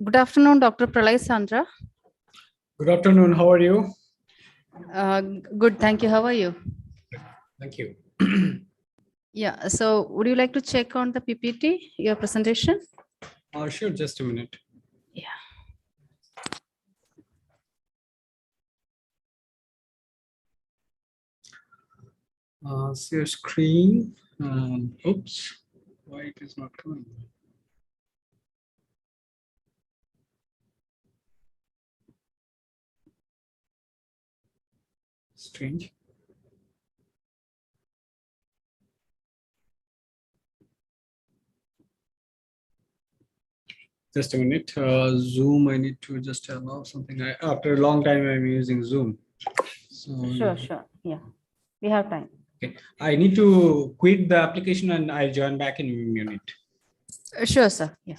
Good afternoon, Dr. Perlai Sandra. Good afternoon. How are you? Good, thank you. How are you? Thank you. Yeah, so would you like to check on the PPT, your presentation? Sure, just a minute. Yeah. See your screen. Oops, why it is not coming? Strange. Just a minute. Zoom, I need to just allow something. After a long time, I'm using Zoom. So, Sure. Yeah, we have time. Okay. I need to quit the application and I'll join back in a minute. Sure, sir. Yeah.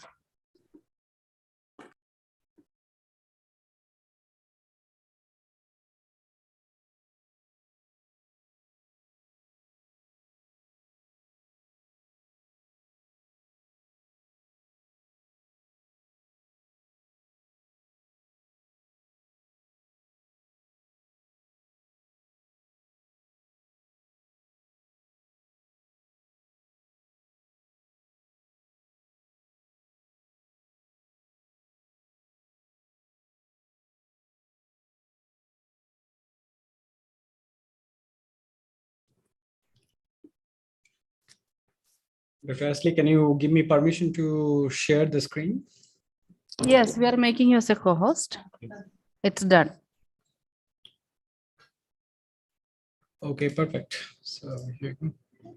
Dr. Ashley, can you give me permission to share the screen? Yes, we are making you as a co-host. It's done. Okay, perfect. So here you go.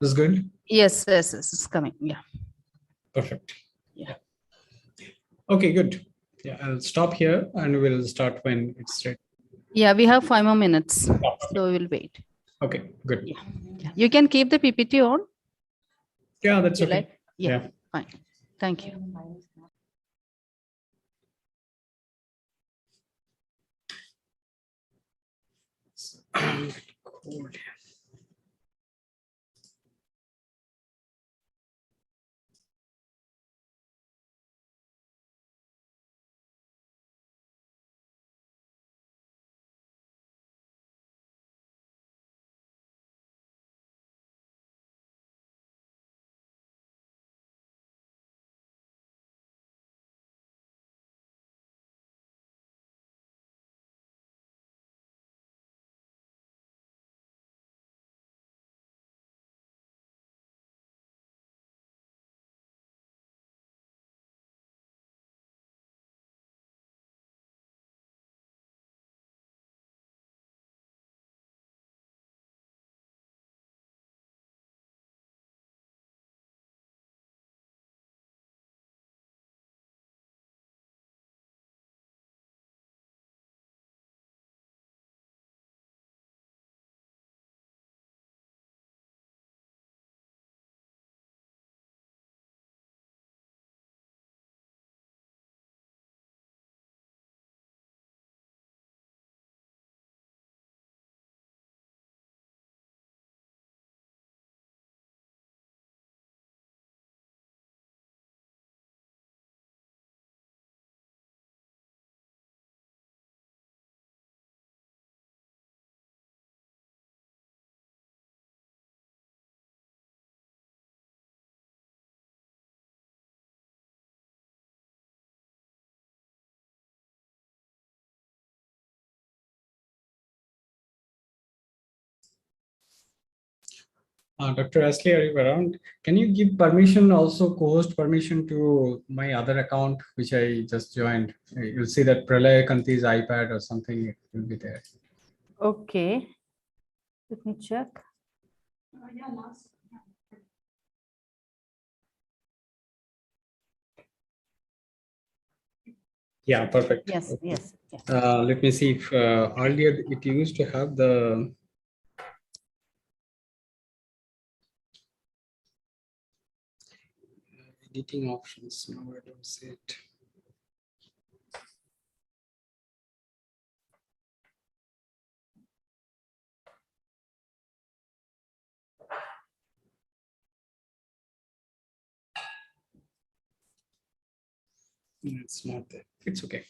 This is good? Yes, it's coming. Yeah. Perfect. Yeah. Okay, good. Yeah, I'll stop here and we'll start when it's ready. Yeah, we have 5 more minutes, so we'll wait. Okay, good. Yeah. You can keep the PPT on. Yeah, that's You okay. like? Yeah, fine. Thank you. Cool. Dr. Ashley, are you around? Can you give permission, also co-host permission to my other account, which I just joined? You'll see that Pralay Kanti's iPad or something, it will be there. Okay. Let me check. Yeah, perfect. Yes. Okay. Yes. Yeah. Let me see if earlier it used to have the editing options. No, I don't see it. It's not there. It's okay.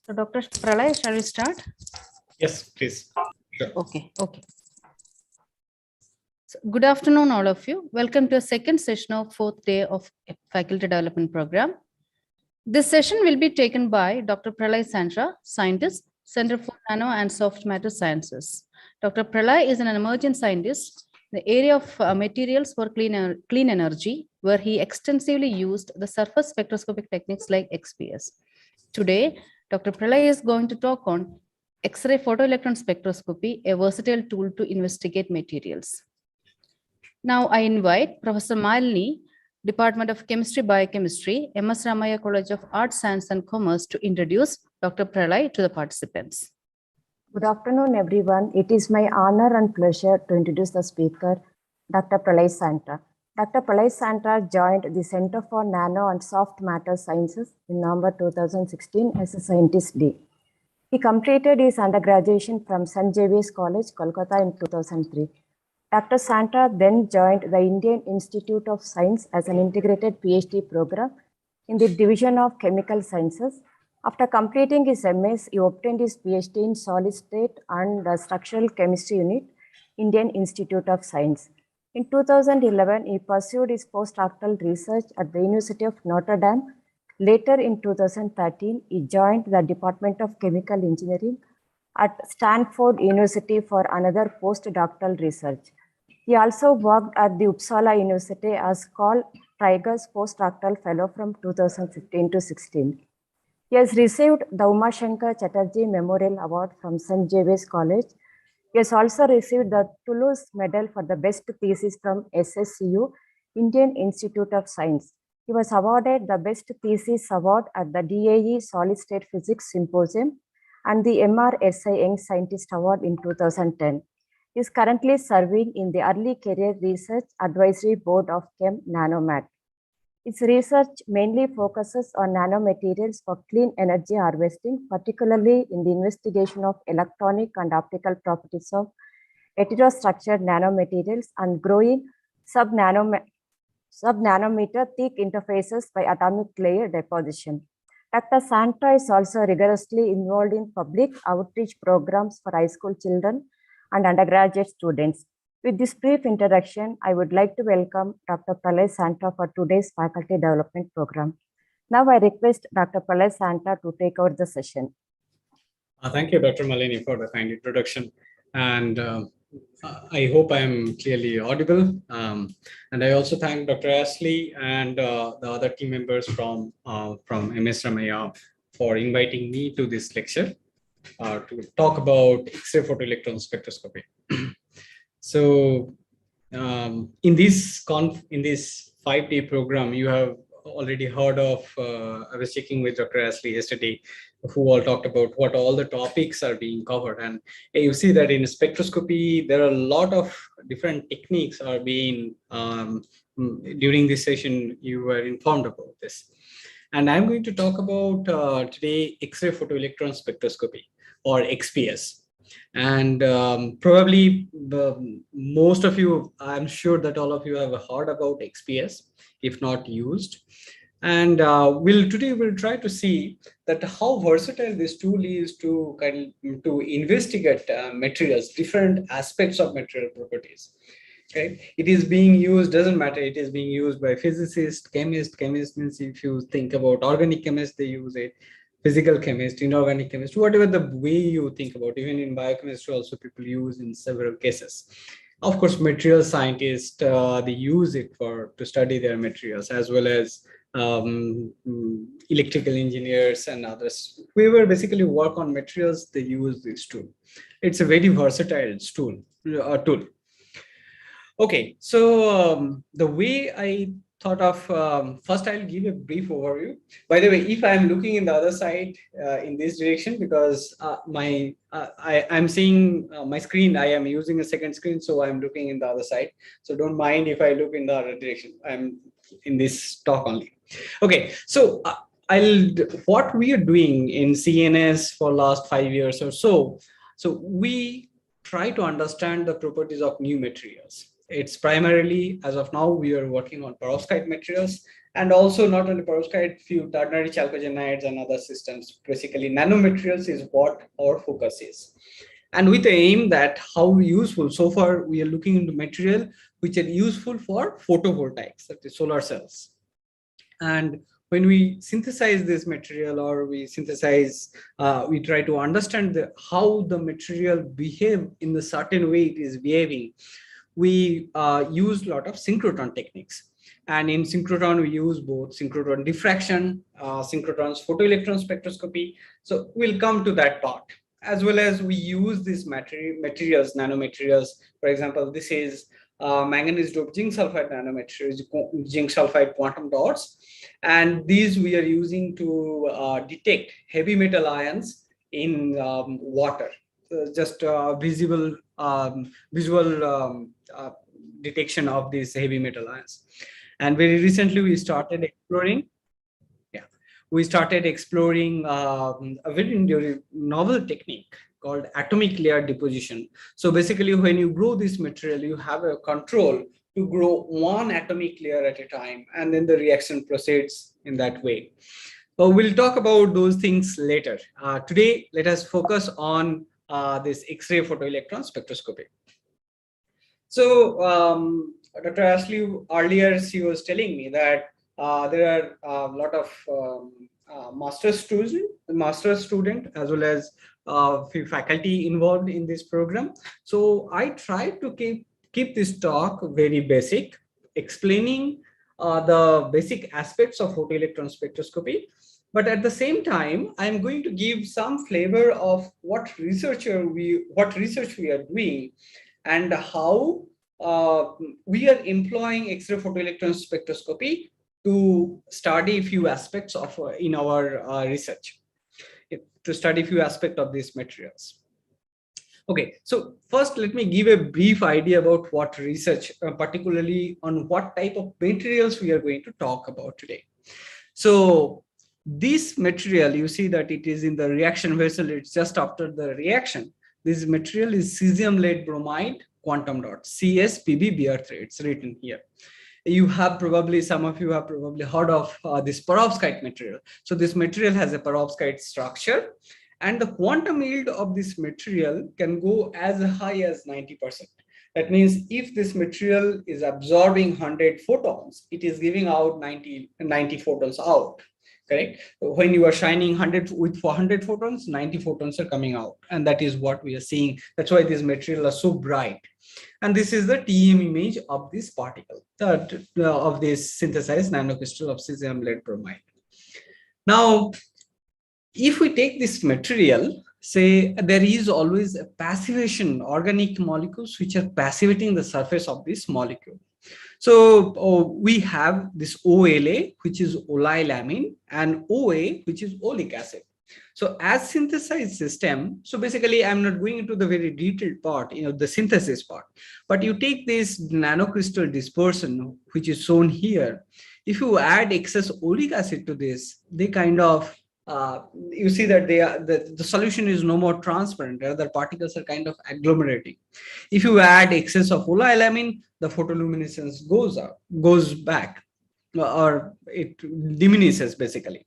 So Dr. Perlai, shall we start? Yes, please. Sure. Okay. So good afternoon, all of you. Welcome to a second session of fourth day of faculty development program. This session will be taken by Dr. Perlai Sandra, scientist, Center for Nano and Soft Matter Sciences. Dr. Perlai is an emerging scientist in the area of materials for clean energy, where he extensively used the surface spectroscopic techniques like XPS. Today, Dr. Perlai is going to talk on X-ray photoelectron spectroscopy, a versatile tool to investigate materials. Now I invite Professor Malini, Department of Chemistry, Biochemistry, MS Ramaya College of Arts, Science and Commerce, to introduce Dr. Perlai to the participants. Good afternoon, everyone. It is my honor and pleasure to introduce the speaker, Dr. Perlai Sandra. Dr. Perlai Sandra joined the Center for Nano and Soft Matter Sciences in November 2016 as a scientist D. He completed his undergraduate from St. Xavier's College, Kolkata in 2003. Dr. Sandra then joined the Indian Institute of Science as an integrated PhD program in the Division of Chemical Sciences. After completing his MS, he obtained his PhD in Solid State and Structural Chemistry Unit, Indian Institute of Science. In 2011, he pursued his postdoctoral research at the University of Notre Dame. Later in 2013, he joined the Department of Chemical Engineering at Stanford University for another postdoctoral research. He also worked at the Uppsala University as Carl Traeger's postdoctoral fellow from 2015 to 16. He has received the Umashankar Chatterjee Memorial Award from St. Xavier's College. He has also received the Toulouse Medal for the Best Thesis from SSCU, Indian Institute of Science. He was awarded the Best Thesis Award at the DAE Solid State Physics Symposium and the MRSI Young Scientist Award in 2010. He is currently serving in the Early Career Research Advisory Board of Chem Nanomat. Its research mainly focuses on nanomaterials for clean energy harvesting, particularly in the investigation of electronic and optical properties of heterostructured nanomaterials and growing sub-nanometer thick interfaces by atomic layer deposition. Dr. Sandra is also rigorously involved in public outreach programs for high school children and undergraduate students. With this brief introduction, I would like to welcome Dr. Perlai Sandra for today's faculty development program. Now I request Dr. Perlai Sandra to take over the session. Thank you, Dr. Malini, for the kind introduction. And I hope I'm clearly audible. And I also thank Dr. Ashley and the other team members from MS Ramaya for inviting me to this lecture to talk about X-ray photoelectron spectroscopy. So in this 5-day program, you have already heard of. I was checking with Dr. Ashley yesterday, who all talked about what all the topics are being covered. And you see that in spectroscopy, there are a lot of different techniques are being, during this session, you were informed about this. And I'm going to talk about today X-ray photoelectron spectroscopy, or XPS. And probably most of you, I'm sure that all of you have heard about XPS, if not used. And today we'll try to see that how versatile this tool is to to investigate materials, different aspects of material properties. Okay, it is being used, doesn't matter, it is being used by physicists, chemists. Chemists means if you think about organic chemists, they use it. Physical chemist, inorganic chemist, whatever the way you think about. Even in biochemistry also people use in several cases. Of course, material scientists, they use it to study their materials, as well as electrical engineers and others. Whoever basically work on materials, they use this tool. It's a very versatile tool. Okay, so the way I thought of, first I'll give a brief overview. By the way, if I'm looking in the other side in this direction, because I'm seeing my screen, I am using a second screen, so I'm looking in the other side. So don't mind if I look in the other direction. I'm in this talk only. Okay, so what we are doing in CNS for last 5 years or so, so we try to understand the properties of new materials. It's primarily, as of now, we are working on perovskite materials, and also not only perovskite, few ternary chalcogenides and other systems. Basically, nanomaterials is what our focus is. And with the aim that how useful, so far we are looking into material which are useful for photovoltaics, that is solar cells. And when we synthesize this material, or we try to understand how the material behave in the certain way it is behaving, we use a lot of synchrotron techniques. And in synchrotron, we use both synchrotron diffraction, synchrotrons photoelectron spectroscopy. So we'll come to that part, as well as we use these materials, nanomaterials. For example, this is manganese doped zinc sulfide nanomaterials, zinc sulfide quantum dots. And these we are using to detect heavy metal ions in water. Just visual detection of these heavy metal ions. And very recently we started exploring a very novel technique called atomic layer deposition. So basically, when you grow this material, you have a control to grow one atomic layer at a time, and then the reaction proceeds in that way. But we'll talk about those things later. Today, let us focus on this X-ray photoelectron spectroscopy. So Dr. Ashley, earlier she was telling me that there are a lot of master's student as well as few faculty involved in this program. So I tried to keep this talk very basic, explaining the basic aspects of photoelectron spectroscopy. But at the same time, I'm going to give some flavor of what research we are doing, and how we are employing X-ray photoelectron spectroscopy to study a few aspects of in our research, to study a few aspects of these materials. Okay, so first let me give a brief idea about what research, particularly on what type of materials we are going to talk about today. So this material, you see that it is in the reaction vessel, it's just after the reaction. This material is cesium lead bromide quantum dot, CSPbBr3, it's written here. Some of you have probably heard of this perovskite material. So this material has a perovskite structure, and the quantum yield of this material can go as high as 90%. That means if this material is absorbing 100 photons, it is giving out 90 photons out. Correct? When you are shining 100 with 400 photons, 90 photons are coming out. And that is what we are seeing. That's why these materials are so bright. And this is the TEM image of this particle, of this synthesized nanocrystal of cesium lead bromide. Now, if we take this material, say there is always a passivation, organic molecules which are passivating the surface of this molecule. So we have this OLA, which is oleolamine, and OA, which is oleic acid. So as synthesized system, so basically I'm not going into the very detailed part, the synthesis part, but you take this nanocrystal dispersion, which is shown here. If you add excess oleic acid to this, they kind of, you see that the solution is no more transparent, rather particles are kind of agglomerating. If you add excess of oleolamine, the photoluminescence goes back, or it diminishes basically.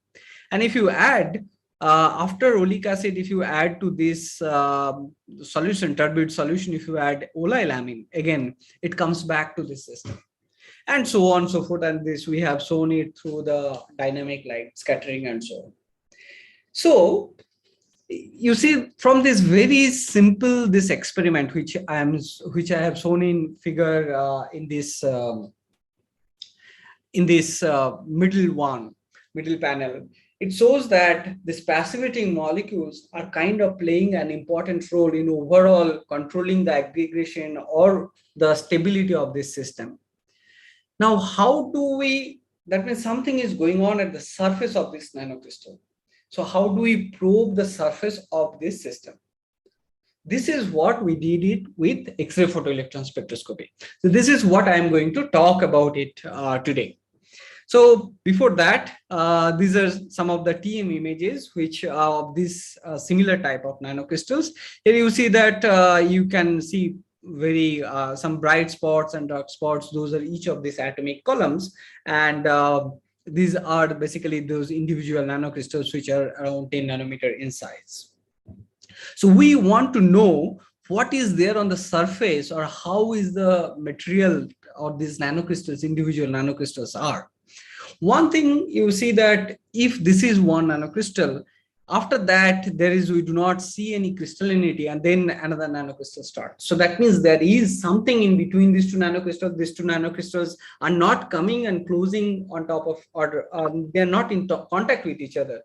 And if you add, after oleic acid, if you add to this solution, turbid solution, if you add oleolamine, again, it comes back to this system. And so on and so forth. And this, we have shown it through the dynamic light scattering and so on. So you see, from this very simple, this experiment, which I have shown in figure in this middle panel, it shows that these passivating molecules are kind of playing an important role in overall controlling the aggregation or the stability of this system. Now, how do we, that means something is going on at the surface of this nanocrystal. So how do we probe the surface of this system? This is what we did it with X-ray photoelectron spectroscopy. So this is what I'm going to talk about it today. So before that, these are some of the TM images, which are of this similar type of nanocrystals. Here you see that you can see very some bright spots and dark spots. Those are each of these atomic columns. And these are basically those individual nanocrystals, which are around 10 nanometer in size. So we want to know what is there on the surface, or how is the material or these nanocrystals, individual nanocrystals are. One thing you see that if this is one nanocrystal, after that we do not see any crystallinity, and then another nanocrystal starts. So that means there is something in between these two nanocrystals. These two nanocrystals are not coming and closing on top of, or they are not in contact with each other.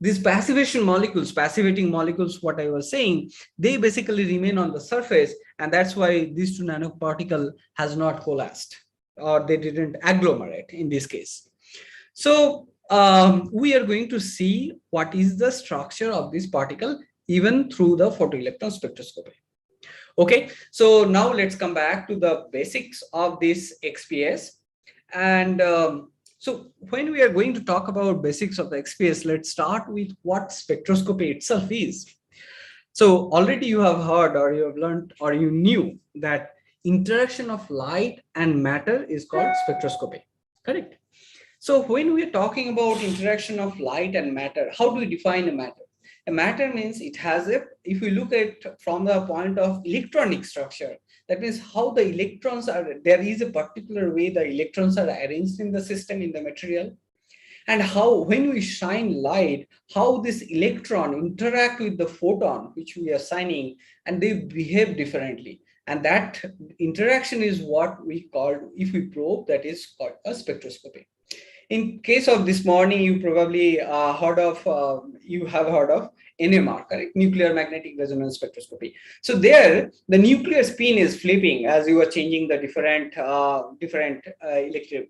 These passivating molecules, what I was saying, they basically remain on the surface, and that's why these two nanoparticle has not coalesced, or they didn't agglomerate in this case. So we are going to see what is the structure of this particle even through the photoelectron spectroscopy. Okay, so now let's come back to the basics of this XPS. And so when we are going to talk about basics of the XPS, let's start with what spectroscopy itself is. So already you have heard, or you have learned, or you knew that interaction of light and matter is called spectroscopy, correct? So when we're talking about interaction of light and matter, how do we define a matter? A matter means it has a, if we look at from the point of electronic structure, that means how the electrons are, there is a particular way the electrons are arranged in the system, in the material, and how, when we shine light, how this electron interact with the photon, which we are shining, and they behave differently. And that interaction is what we call, if we probe, that is called a spectroscopy. In case of this morning, you probably have heard of NMR, correct? Nuclear magnetic resonance spectroscopy. So there, the nuclear spin is flipping as you are changing the different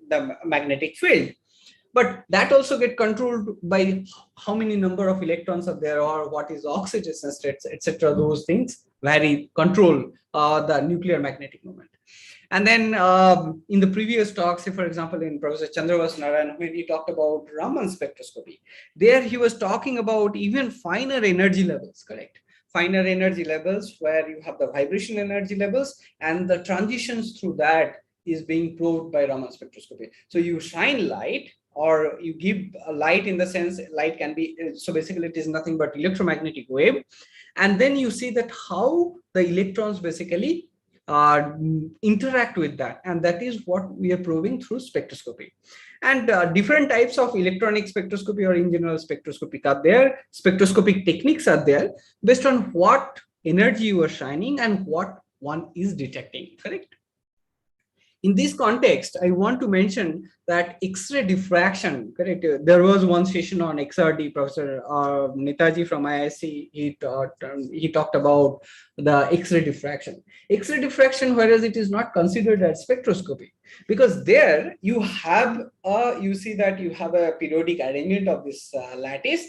the magnetic field. But that also get controlled by how many number of electrons are there, or what is oxidation state, etc. Those things control the nuclear magnetic moment. And then in the previous talks, for example, in Professor Chandravasan, when he talked about Raman spectroscopy, there he was talking about even finer energy levels, correct? Finer energy levels where you have the vibration energy levels, and the transitions through that is being probed by Raman spectroscopy. So you shine light, or you give a light, in the sense light can be, so basically it is nothing but electromagnetic wave. And then you see that how the electrons basically interact with that, and that is what we are probing through spectroscopy. And different types of electronic spectroscopy, or in general spectroscopic, are there. Spectroscopic techniques are there based on what energy you are shining and what one is detecting, correct? In this context, I want to mention that X-ray diffraction, correct? There was one session on XRD, Professor Netaji from IISc, he talked about the X-ray diffraction. X-ray diffraction, whereas it is not considered as spectroscopy, because there you have, you see that you have a periodic arrangement of this lattice.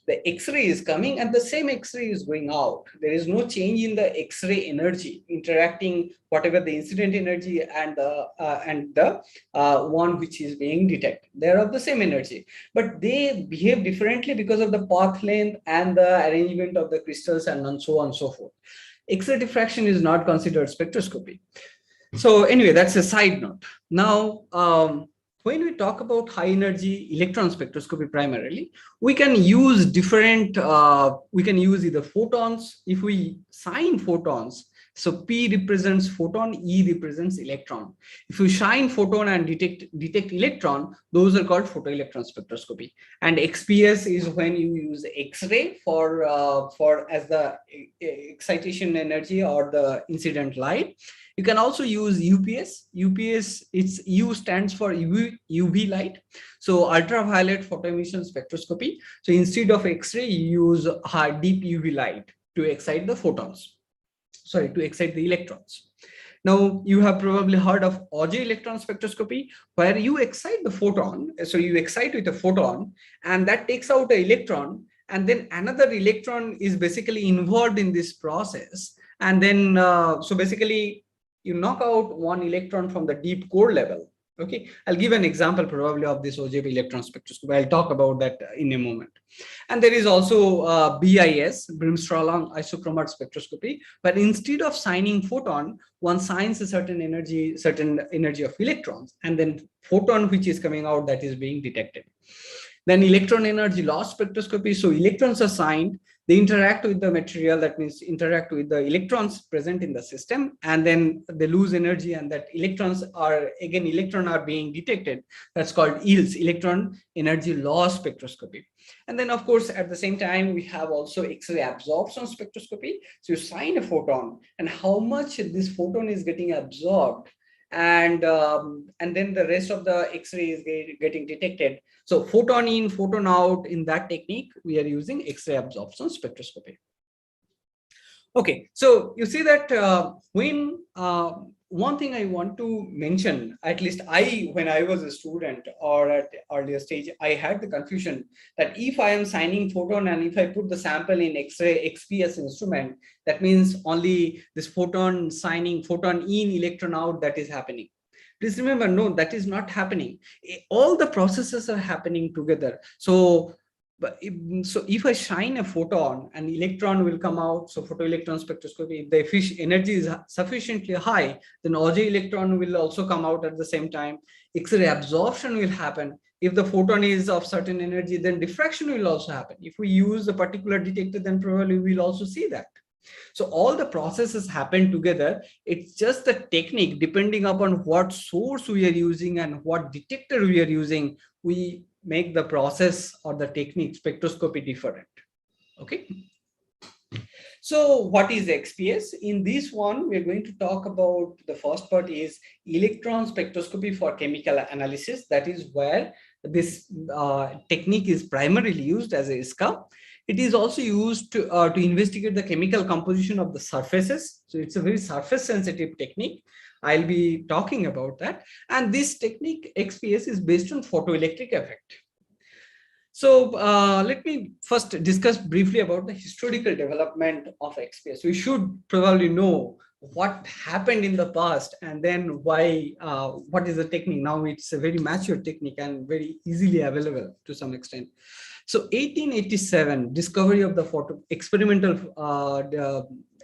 The X-ray is coming and the same X-ray is going out. There is no change in the X-ray energy interacting whatever the incident energy and the one which is being detected. They are of the same energy, but they behave differently because of the path length and the arrangement of the crystals and so on and so forth. X-ray diffraction is not considered spectroscopy. So anyway, that's a side note. Now, when we talk about high energy electron spectroscopy primarily, we can use different, we can use either photons. If we sign photons, so P represents photon, E represents electron. If you shine photon and detect electron, those are called photoelectron spectroscopy. And XPS is when you use X-ray for as the excitation energy or the incident light. You can also use UPS. UPS, its U stands for UV light. So ultraviolet photoemission spectroscopy. So instead of X-ray, you use deep UV light to excite the photons. Sorry, to excite the electrons. Now, you have probably heard of Auger electron spectroscopy, where you excite the photon. So you excite with a photon, and that takes out an electron, and then another electron is basically involved in this process. And then, so basically, you knock out one electron from the deep core level. Okay, I'll give an example probably of this Auger electron spectroscopy. I'll talk about that in a moment. And there is also BIS, Brimstrom isochromat spectroscopy, but instead of signing photon, one signs a certain energy of electrons, and then photon which is coming out, that is being detected. Then electron energy loss spectroscopy. So electrons are signed, they interact with the material, that means interact with the electrons present in the system, and then they lose energy, and that electron are being detected. That's called EELS, electron energy loss spectroscopy. And then of course, at the same time, we have also X-ray absorption spectroscopy. So you sign a photon, and how much this photon is getting absorbed, and then the rest of the X-ray is getting detected. So photon in, photon out, in that technique, we are using X-ray absorption spectroscopy. Okay, so you see that when one thing I want to mention, at least when I was a student or at earlier stage, I had the confusion that if I am signing photon and if I put the sample in X-ray XPS instrument, that means only this photon signing, photon in, electron out, that is happening. Please remember, no, that is not happening. All the processes are happening together. So if I shine a photon, an electron will come out. So photoelectron spectroscopy, if the energy is sufficiently high, then Auger electron will also come out at the same time. X-ray absorption will happen. If the photon is of certain energy, then diffraction will also happen. If we use a particular detector, then probably we'll also see that. So all the processes happen together. It's just the technique, depending upon what source we are using and what detector we are using, we make the process or the technique spectroscopy different. Okay. So what is XPS? In this one, we're going to talk about, the first part is electron spectroscopy for chemical analysis. That is where this technique is primarily used as a ISCA. It is also used to investigate the chemical composition of the surfaces. So it's a very surface sensitive technique. I'll be talking about that. And this technique, XPS, is based on photoelectric effect. So let me first discuss briefly about the historical development of XPS. We should probably know what happened in the past and then why, what is the technique. Now it's a very mature technique and very easily available to some extent. So 1887, discovery of the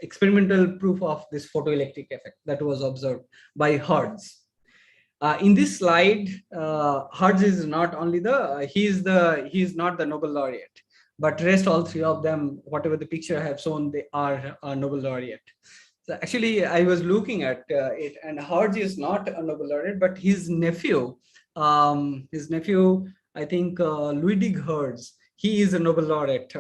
experimental proof of this photoelectric effect that was observed by Hertz. In this slide, Hertz is not only he is not the Nobel laureate, but rest all three of them, whatever the picture I have shown, they are Nobel laureate. So actually, I was looking at it, and Hertz is not a Nobel laureate, but his nephew, I think Ludwig Hertz, he is a Nobel laureate.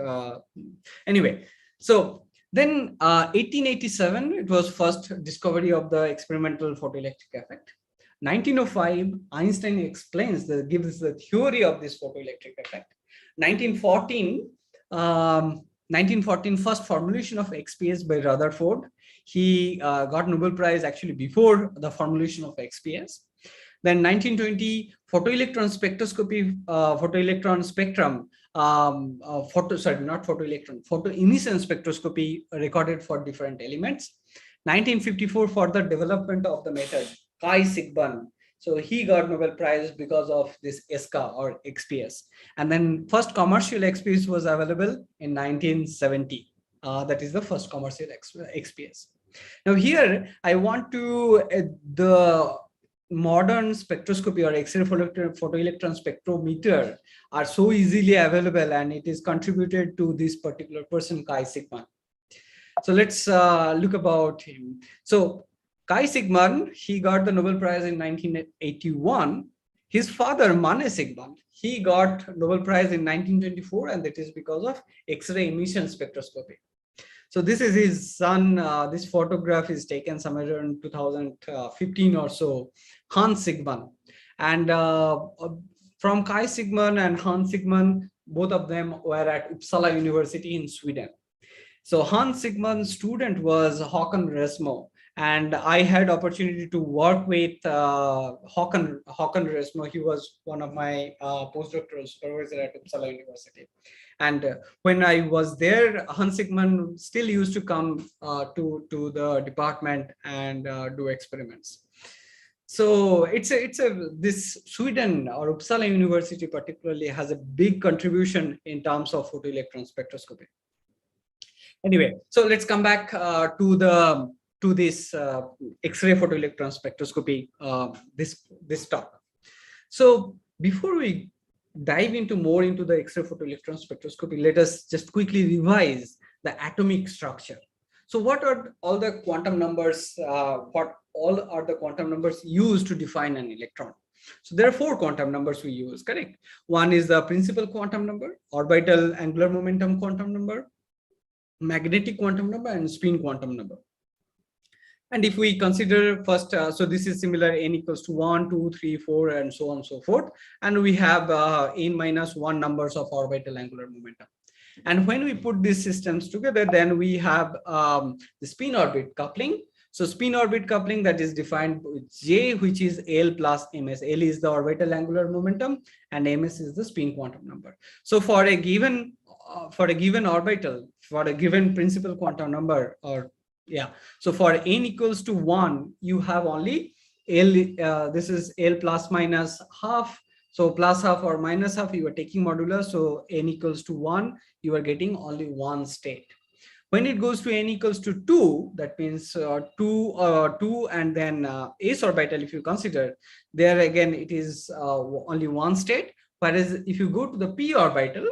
Anyway, so then 1887, it was first discovery of the experimental photoelectric effect. 1905, Einstein gives the theory of this photoelectric effect. 1914, first formulation of XPS by Rutherford. He got Nobel Prize actually before the formulation of XPS. Then 1920, photoelectron spectroscopy, photoelectron spectrum, photoemission spectroscopy recorded for different elements. 1954, for the development of the method, Kai-Sigman. So he got Nobel Prize because of this ESCA or XPS. And then first commercial XPS was available in 1970. That is the first commercial XPS. Now here I want to, the modern spectroscopy or X-ray photoelectron spectrometer are so easily available, and it is contributed to this particular person, Kai-Sigman. So let's look about him. So Kai-Sigman, he got the Nobel Prize in 1981. His father, Mane Sigman, he got Nobel Prize in 1924, and that is because of X-ray emission spectroscopy. So this is his son. This photograph is taken somewhere around 2015 or so, Hans Sigman. And from Kai-Sigman and Hans Sigman, both of them were at Uppsala University in Sweden. So Hans Sigman's student was Håkan Resmo, and I had opportunity to work with Håkan Resmo. He was one of my postdoctoral supervisors at Uppsala University. And when I was there, Hans Sigman still used to come to the department and do experiments. So this Sweden or Uppsala University particularly has a big contribution in terms of photoelectron spectroscopy. Anyway, so let's come back to this X-ray photoelectron spectroscopy, this talk. So before we dive more into the X-ray photoelectron spectroscopy, let us just quickly revise the atomic structure. So what are all the quantum numbers? What all are the quantum numbers used to define an electron? So there are 4 quantum numbers we use, correct? One is the principal quantum number, orbital angular momentum quantum number, magnetic quantum number, and spin quantum number. And if we consider first, so this is similar, n equals to 1, 2, 3, 4, and so on and so forth. And we have n-1 numbers of orbital angular momentum. And when we put these systems together, then we have the spin orbit coupling. So spin orbit coupling, that is defined with J, which is L plus ms. L is the orbital angular momentum, and ms is the spin quantum number. So for a given orbital, for a given principal quantum number, or so for n equals to 1, you have only L, this is L plus minus half. So plus half or minus half, you are taking modulus. So n equals to 1, you are getting only one state. When it goes to n equals to 2, that means 2 and then s orbital, if you consider, there again it is only one state. Whereas if you go to the p orbital,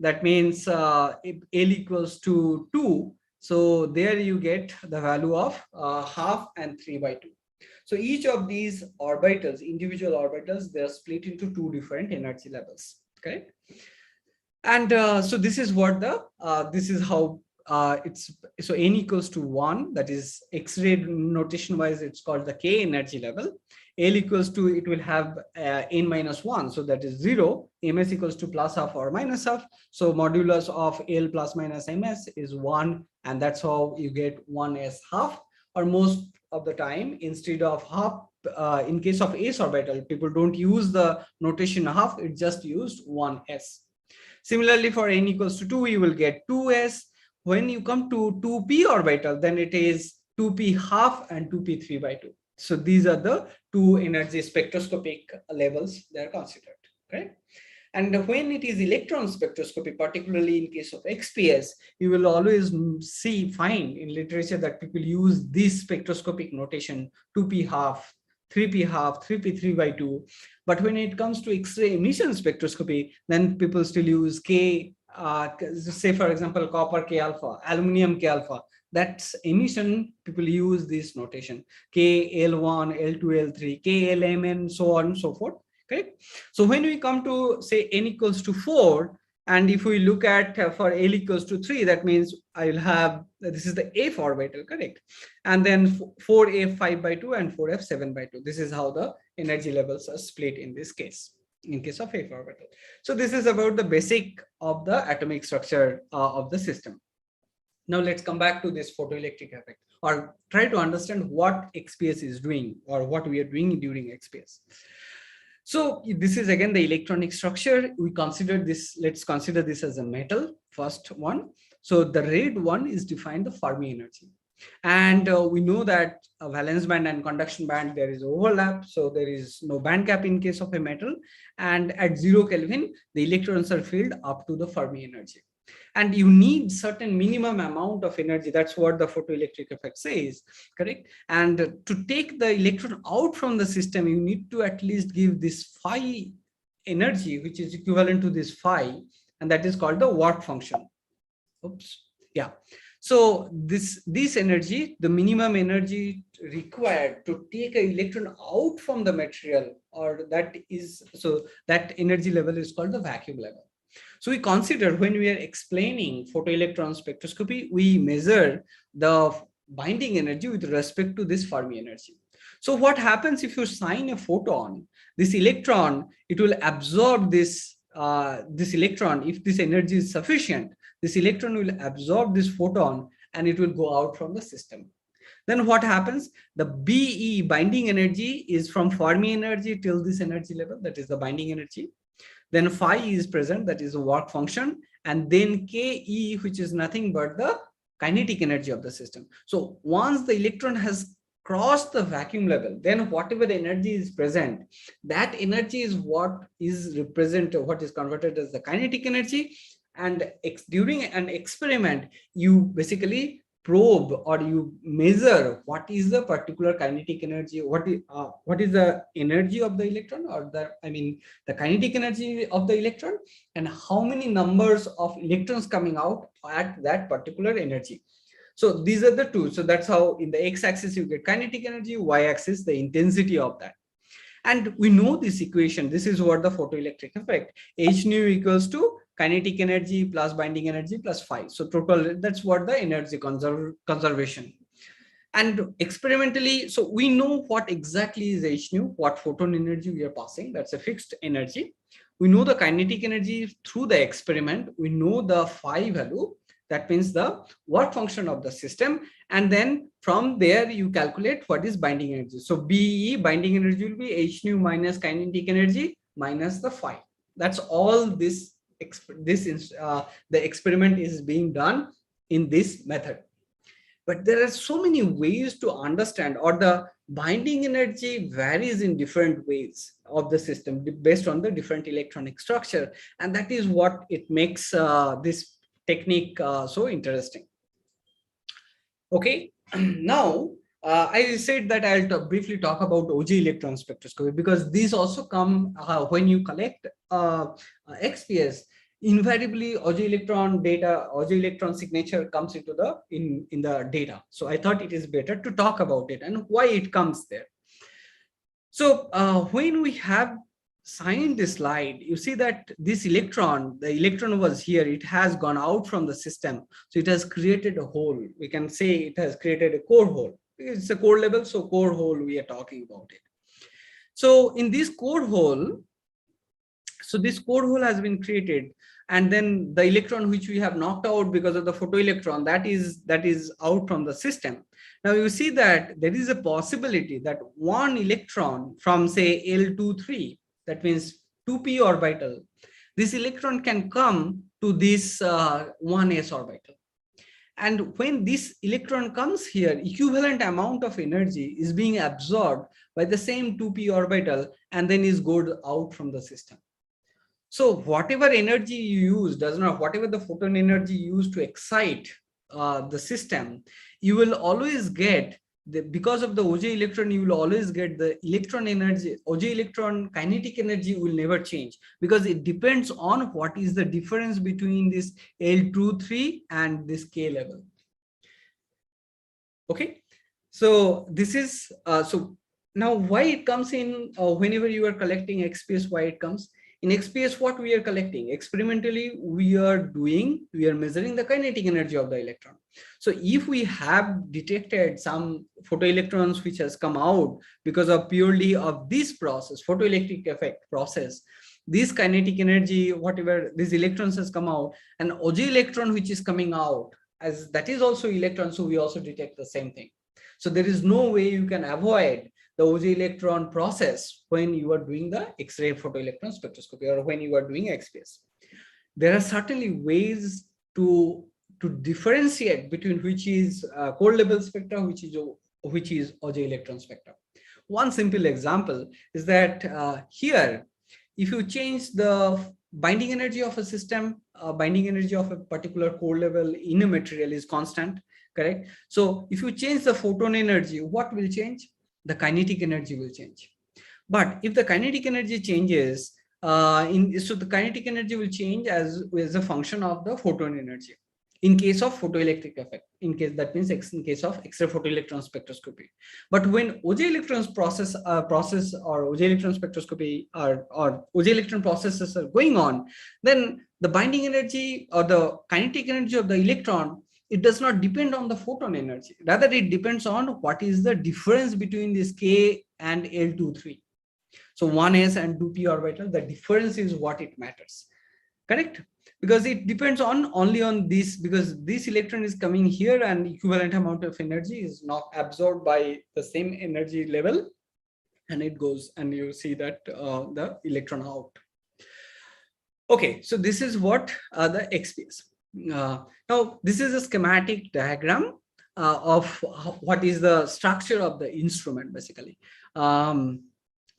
that means L equals to 2. So there you get the value of half and 3/2. So each of these orbitals, individual orbitals, they are split into 2 different energy levels, correct? And so this is what this is how it's, so n equals to 1, that is X-ray notation wise, it's called the K energy level. L equals to, it will have n-1, so that is 0. ms equals to plus half or minus half. So modulus of L plus minus ms is 1, and that's how you get 1s half. Or most of the time, instead of half, in case of s orbital, people don't use the notation half, it's just used 1s. Similarly, for n equals to 2, you will get 2s. When you come to 2p orbital, then it is 2p half and 2p 3/2. So these are the 2 energy spectroscopic levels that are considered, okay? And when it is electron spectroscopy, particularly in case of XPS, you will always find in literature that people use this spectroscopic notation, 2p half, 3p half, 3p 3/2. But when it comes to X-ray emission spectroscopy, then people still use K, say for example, copper K alpha, aluminum K alpha. That's emission, people use this notation, K L1, L2, L3, K LMN, so on and so forth. Okay. So when we come to say n equals to 4, And if we look at for L equals to 3, that means I'll have, this is the F orbital, correct? And then 4F 5 by 2 and 4F 7 by 2. This is how the energy levels are split in this case, in case of F orbital. So this is about the basic of the atomic structure of the system. Now let's come back to this photoelectric effect, or try to understand what XPS is doing, or what we are doing during XPS. So this is again the electronic structure. We consider this, let's consider this as a metal, first one. So the red one is defined the Fermi energy. And we know that a valence band and conduction band, there is overlap. So there is no band gap in case of a metal. And at 0 Kelvin, the electrons are filled up to the Fermi energy. And you need certain minimum amount of energy. That's what the photoelectric effect says, correct? And to take the electron out from the system, you need to at least give this phi energy, which is equivalent to this phi, and that is called the work function. Oops, yeah. So this energy, the minimum energy required to take an electron out from the material, or that is, so that energy level is called the vacuum level. So we consider, when we are explaining photoelectron spectroscopy, we measure the binding energy with respect to this Fermi energy. So what happens if you shine a photon, this electron, it will absorb this, this electron. If this energy is sufficient, this electron will absorb this photon and it will go out from the system. Then what happens? The BE, binding energy, is from Fermi energy till this energy level, that is the binding energy. Then phi is present, that is a work function, and then Ke, which is nothing but the kinetic energy of the system. So once the electron has crossed the vacuum level, then whatever the energy is present, that energy is what is represented, what is converted as the kinetic energy. And during an experiment, you basically probe, or you measure what is the particular kinetic energy, what is the energy of the electron, or the kinetic energy of the electron, and how many numbers of electrons coming out at that particular energy. So these are the two. So that's how in the x-axis you get kinetic energy, y-axis the intensity of that. And we know this equation. This is what the photoelectric effect, H nu equals to kinetic energy plus binding energy plus phi. So total, that's what the energy conservation. And experimentally, so we know what exactly is H nu, what photon energy we are passing. That's a fixed energy. We know the kinetic energy through the experiment. We know the phi value. That means the work function of the system. And then from there, you calculate what is binding energy. So BE, binding energy, will be H nu minus kinetic energy minus the phi. That's all this, the experiment is being done in this method. But there are so many ways to understand, or the binding energy varies in different ways of the system based on the different electronic structure. And that is what it makes this technique so interesting. Okay, now I said that I'll briefly talk about OG electron spectroscopy, because these also come when you collect XPS. Invariably, OG electron data, OG electron signature comes into the in the data. So I thought it is better to talk about it and why it comes there. So when we have signed this slide, you see that this electron, the electron was here, it has gone out from the system. So it has created a hole. We can say it has created a core hole. It's a core level, so core hole, we are talking about it. So in this core hole, so this core hole has been created, and then the electron which we have knocked out because of the photoelectron, that is out from the system. Now you see that there is a possibility that one electron from say L23, that means 2p orbital, this electron can come to this 1s orbital. And when this electron comes here, equivalent amount of energy is being absorbed by the same 2p orbital and then is goes out from the system. So whatever energy you use, does not, whatever the photon energy you use to excite the system, you will always get, because of the OJ electron, you will always get the electron energy. OJ electron kinetic energy will never change, because it depends on what is the difference between this L23 and this K level. Okay, so this is so now why it comes in whenever you are collecting XPS, why it comes. In XPS, what we are collecting experimentally, we are measuring the kinetic energy of the electron. So if we have detected some photoelectrons which has come out because of purely of this process, photoelectric effect process, this kinetic energy, whatever these electrons has come out, and OJ electron which is coming out, as that is also electron, so we also detect the same thing. So there is no way you can avoid the OJ electron process when you are doing the X-ray photoelectron spectroscopy or when you are doing XPS. There are certainly ways to differentiate between which is cold level spectra, which is OJ electron spectra. One simple example is that here, if you change the binding energy of a system, binding energy of a particular cold level in a material is constant, correct? So if you change the photon energy, what will change? The kinetic energy will change. But if the kinetic energy changes, so the kinetic energy will change as a function of the photon energy. In case of photoelectric effect, that means in case of X-ray photoelectron spectroscopy. But when OJ electrons process or OJ electron spectroscopy or OJ electron processes are going on, then the binding energy or the kinetic energy of the electron, it does not depend on the photon energy. Rather, it depends on what is the difference between this K and L23. So 1s and 2p orbital, the difference is what it matters, correct? Because it depends only on this, because this electron is coming here and equivalent amount of energy is not absorbed by the same energy level, and it goes and you see that the electron out. Okay, so this is what the XPS. Now this is a schematic diagram of what is the structure of the instrument basically.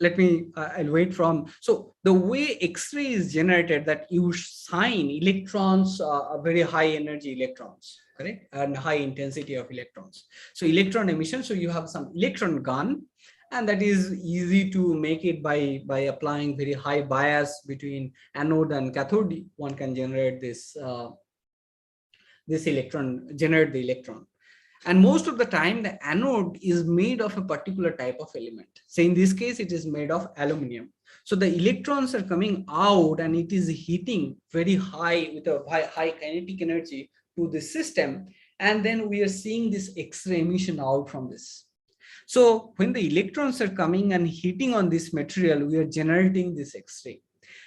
Let me, I'll wait from, so the way X-ray is generated, that you shine electrons, very high energy electrons, correct? And high intensity of electrons. So electron emission, so you have some electron gun, and that is easy to make it by applying very high bias between anode and cathode. One can generate this, generate the electron. And most of the time, the anode is made of a particular type of element. So in this case, it is made of aluminum. So the electrons are coming out and it is hitting very high with a high kinetic energy to the system. And then we are seeing this X-ray emission out from this. So when the electrons are coming and hitting on this material, we are generating this X-ray.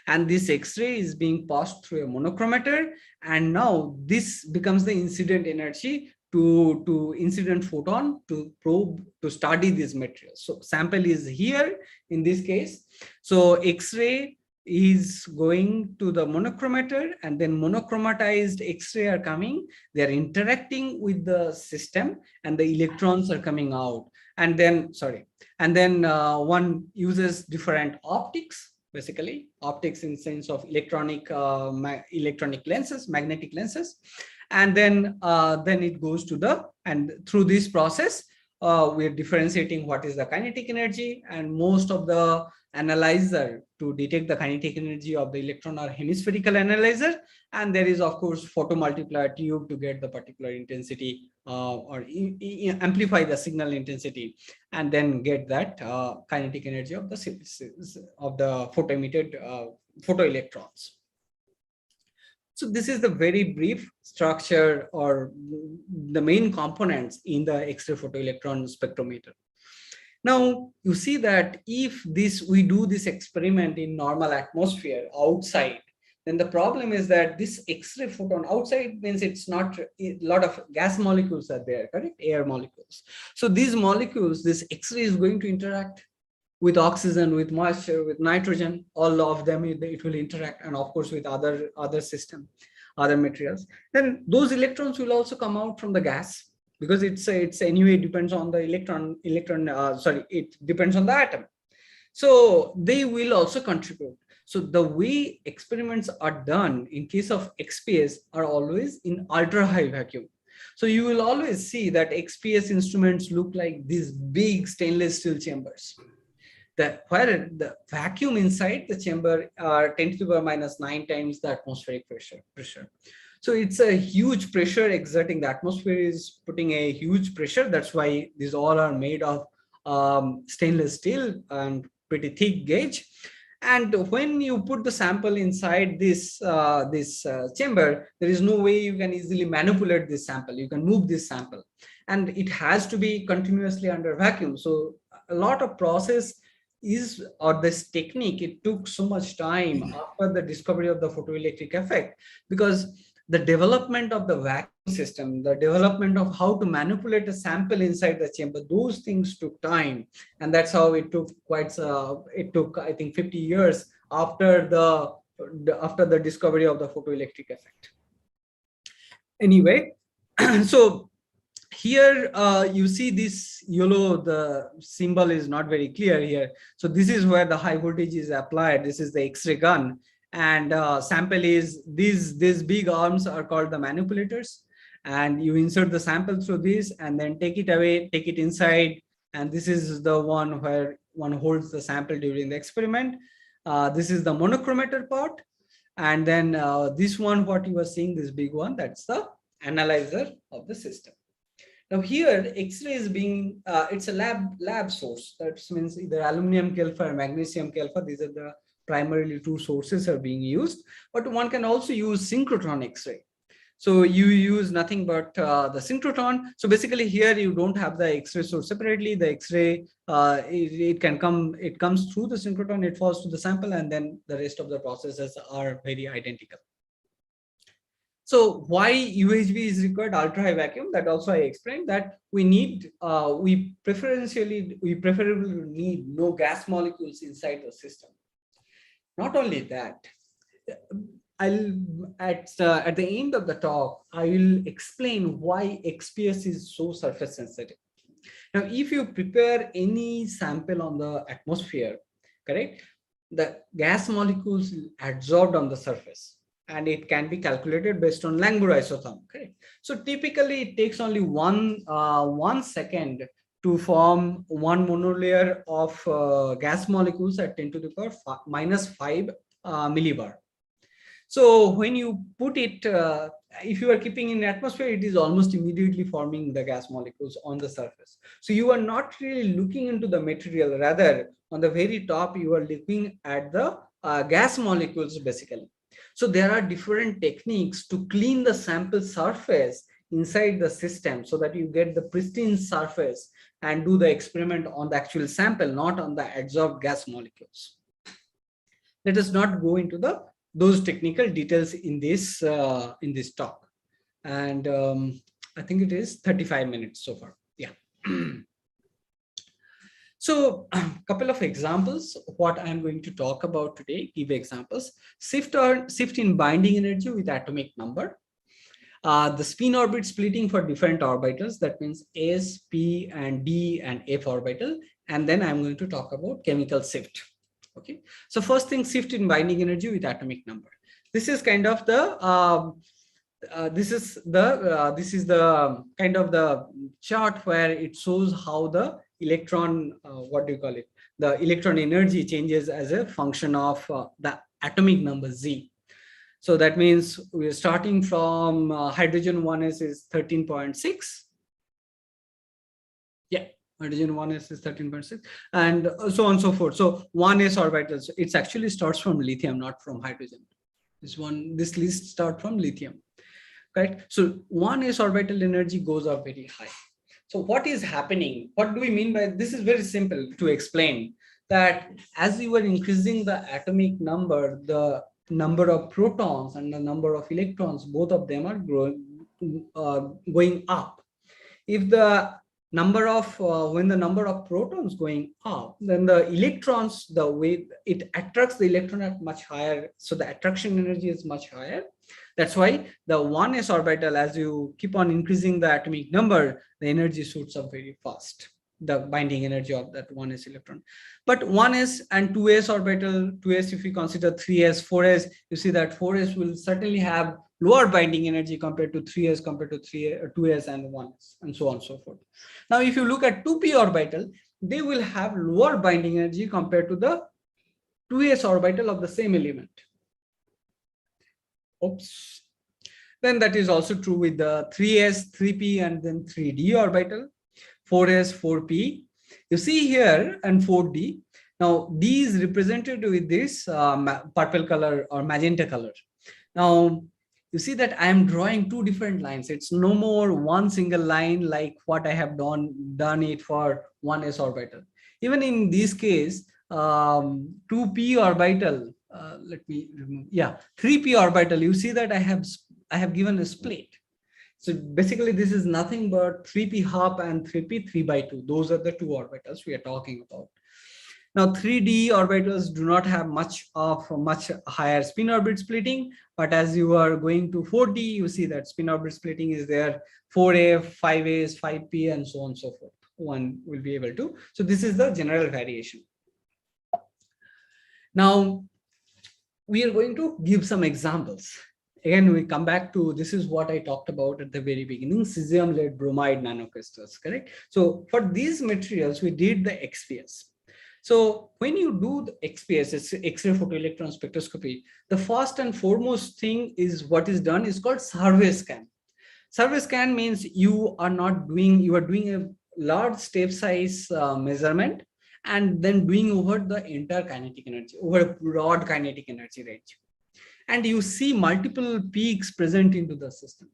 And this X-ray is being passed through a monochromator. And now this becomes the incident energy to incident photon to probe to study this material. So sample is here in this case. So X-ray is going to the monochromator, and then monochromatized X-ray are coming. They are interacting with the system, and the electrons are coming out. And then, one uses different optics. Basically, optics in sense of electronic lenses, magnetic lenses. And then it goes to and through this process, we're differentiating what is the kinetic energy, and most of the analyzer to detect the kinetic energy of the electron are hemispherical analyzer. And there is, of course, photomultiplier tube to get the particular intensity or amplify the signal intensity, and then get that kinetic energy of the photoemitted photoelectrons. So this is the very brief structure or the main components in the X-ray photoelectron spectrometer. Now you see that if we do this experiment in normal atmosphere outside, then the problem is that this X-ray photon outside means it's not a lot of gas molecules are there, correct? Air molecules. So these molecules, this X-ray is going to interact with oxygen, with moisture, with nitrogen, all of them, it will interact, and of course with other system, other materials. Then those electrons will also come out from the gas, because it's anyway depends on the it depends on the atom. So they will also contribute. So the way experiments are done in case of XPS are always in ultra high vacuum. So you will always see that XPS instruments look like these big stainless steel chambers. Where the vacuum inside the chamber are 10 to the power minus 9 times the atmospheric pressure. So it's a huge pressure exerting. The atmosphere is putting a huge pressure. That's why these all are made of stainless steel and pretty thick gauge. And when you put the sample inside this chamber, there is no way you can easily manipulate this sample. You can move this sample, and it has to be continuously under vacuum. So a lot of process is, or this technique, it took so much time after the discovery of the photoelectric effect, because the development of the vacuum system, the development of how to manipulate a sample inside the chamber, those things took time. And that's how it took I think 50 years after the discovery of the photoelectric effect. Anyway, so here you see this yellow, the symbol is not very clear here. So this is where the high voltage is applied. This is the X-ray gun. And sample is, these big arms are called the manipulators. And you insert the sample through this and then take it away, take it inside. And this is the one where one holds the sample during the experiment. This is the monochromator part. And then this one, what you are seeing, this big one, that's the analyzer of the system. Now here, X-ray is being, it's a lab source. That means either aluminum kelfer or magnesium kelfer. These are the primarily two sources are being used. But one can also use synchrotron X-ray. So you use nothing but the synchrotron. So basically here you don't have the X-ray source separately. The X-ray, it comes through the synchrotron, it falls to the sample, and then the rest of the processes are very identical. So why UHV is required, ultra high vacuum, that also I explained, that we need, we preferably need no gas molecules inside the system. Not only that, at the end of the talk, I will explain why XPS is so surface sensitive. Now, if you prepare any sample on the atmosphere, correct, the gas molecules adsorbed on the surface, and it can be calculated based on Langmuir isotherm, correct? So typically it takes only 1 second to form one monolayer of gas molecules at 10 to the power -5 millibar. So when you put it, if you are keeping in atmosphere, it is almost immediately forming the gas molecules on the surface. So you are not really looking into the material, rather on the very top, you are looking at the gas molecules basically. So there are different techniques to clean the sample surface inside the system so that you get the pristine surface and do the experiment on the actual sample, not on the adsorbed gas molecules. Let us not go into those technical details in this talk. And I think it is 35 minutes so far. Yeah. So a couple of examples, what I'm going to talk about today, give examples. Shift in binding energy with atomic number. The spin orbit splitting for different orbitals, that means S, P, and D, and F orbital. And then I'm going to talk about chemical shift. Okay. So first thing, shift in binding energy with atomic number. This is kind of the this is the kind of the chart where it shows how the electron, what do you call it? The electron energy changes as a function of the atomic number Z. So that means we're starting from hydrogen 1s is 13.6. Yeah, hydrogen 1s is 13.6, and so on and so forth. So 1s orbitals, it actually starts from lithium, not from hydrogen. This list starts from lithium. Correct. So 1s orbital energy goes up very high. So what is happening? What do we mean by this? Is very simple to explain, that as you are increasing the atomic number, the number of protons and the number of electrons, both of them are going up. If the number of when the number of protons going up, then the electrons, the way it attracts the electron at much higher, so the attraction energy is much higher. That's why the 1s orbital, as you keep on increasing the atomic number, the energy shoots up very fast, the binding energy of that 1s electron. But 1s and 2s orbital, 2s, if we consider 3s, 4s, you see that 4s will certainly have lower binding energy compared to 3s, compared to 2s and 1s, and so on and so forth. Now, if you look at 2p orbital, they will have lower binding energy compared to the 2s orbital of the same element. Oops. Then that is also true with the 3s, 3p, and then 3d orbital, 4s, 4p. You see here, and 4d. Now, D is represented with this purple color or magenta color. Now, you see that I am drawing two different lines. It's no more one single line like what I have done it for 1s orbital. Even in this case, 2p orbital, let me remove, yeah, 3p orbital, you see that I have given a split. So basically this is nothing but 3p half and 3p 3/2. Those are the two orbitals we are talking about. Now 3D orbitals do not have much higher spin orbit splitting, but as you are going to 4D, you see that spin orbit splitting is there, 4f, 5s, 5p, and so on and so forth. One will be able to. So this is the general variation. Now we are going to give some examples. Again, we come back to, this is what I talked about at the very beginning, cesium lead bromide nanocrystals, correct? So for these materials, we did the XPS. So when you do the XPS, it's X-ray photoelectron spectroscopy, the first and foremost thing is what is done is called survey scan. Survey scan means you are doing a large step size measurement and then doing over the entire kinetic energy, over a broad kinetic energy range. And you see multiple peaks present into the system.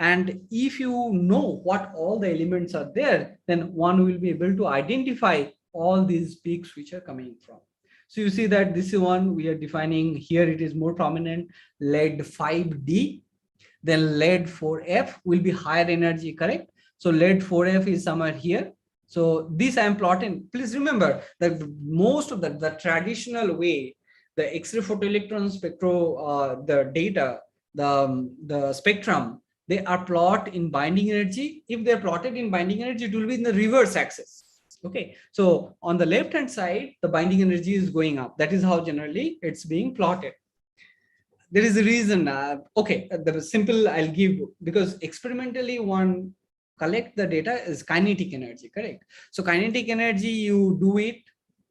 And if you know what all the elements are there, then one will be able to identify all these peaks which are coming from. So you see that this is one we are defining here, it is more prominent, lead 5D, then lead 4F will be higher energy, correct? So lead 4F is somewhere here. So this I am plotting. Please remember that most of the traditional way, the X-ray photoelectron the data, the spectrum, they are plotted in binding energy. If they're plotted in binding energy, it will be in the reverse axis. Okay, so on the left hand side, the binding energy is going up. That is how generally it's being plotted. There is a reason. Okay, the simple I'll give, because experimentally one collect the data is kinetic energy, correct? So kinetic energy, you do it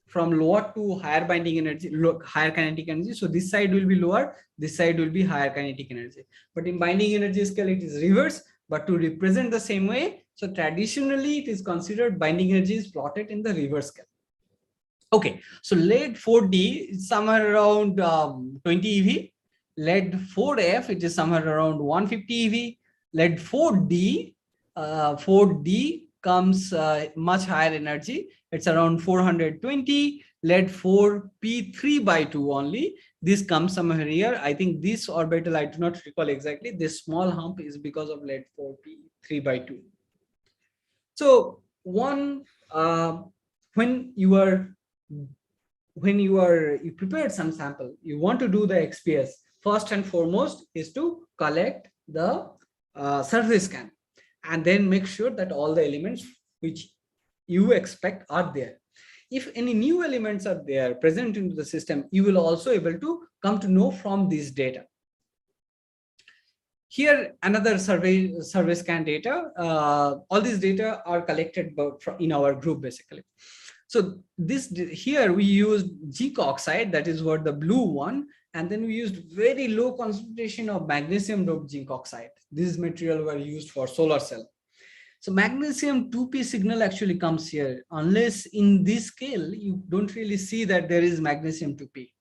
from lower to higher binding energy, higher kinetic energy. So this side will be lower, this side will be higher kinetic energy. But in binding energy scale, it is reverse, but to represent the same way. So traditionally, it is considered binding energy is plotted in the reverse scale. Okay, so lead 4D is somewhere around 20 eV. Lead 4F, it is somewhere around 150 eV. Lead 4D, 4D comes much higher energy. It's around 420. Lead 4p 3/2 only. This comes somewhere here. I think this orbital, I do not recall exactly. This small hump is because of lead 4p 3/2. So one, when you prepared some sample, you want to do the XPS, first and foremost is to collect the survey scan and then make sure that all the elements which you expect are there. If any new elements are there present into the system, you will also able to come to know from this data. Here, another survey scan data. All these data are collected in our group basically. So here we used zinc oxide, that is what the blue one, and then we used very low concentration of magnesium doped zinc oxide. This material were used for solar cell. So magnesium 2p signal actually comes here. Unless in this scale, you don't really see that there is magnesium 2p.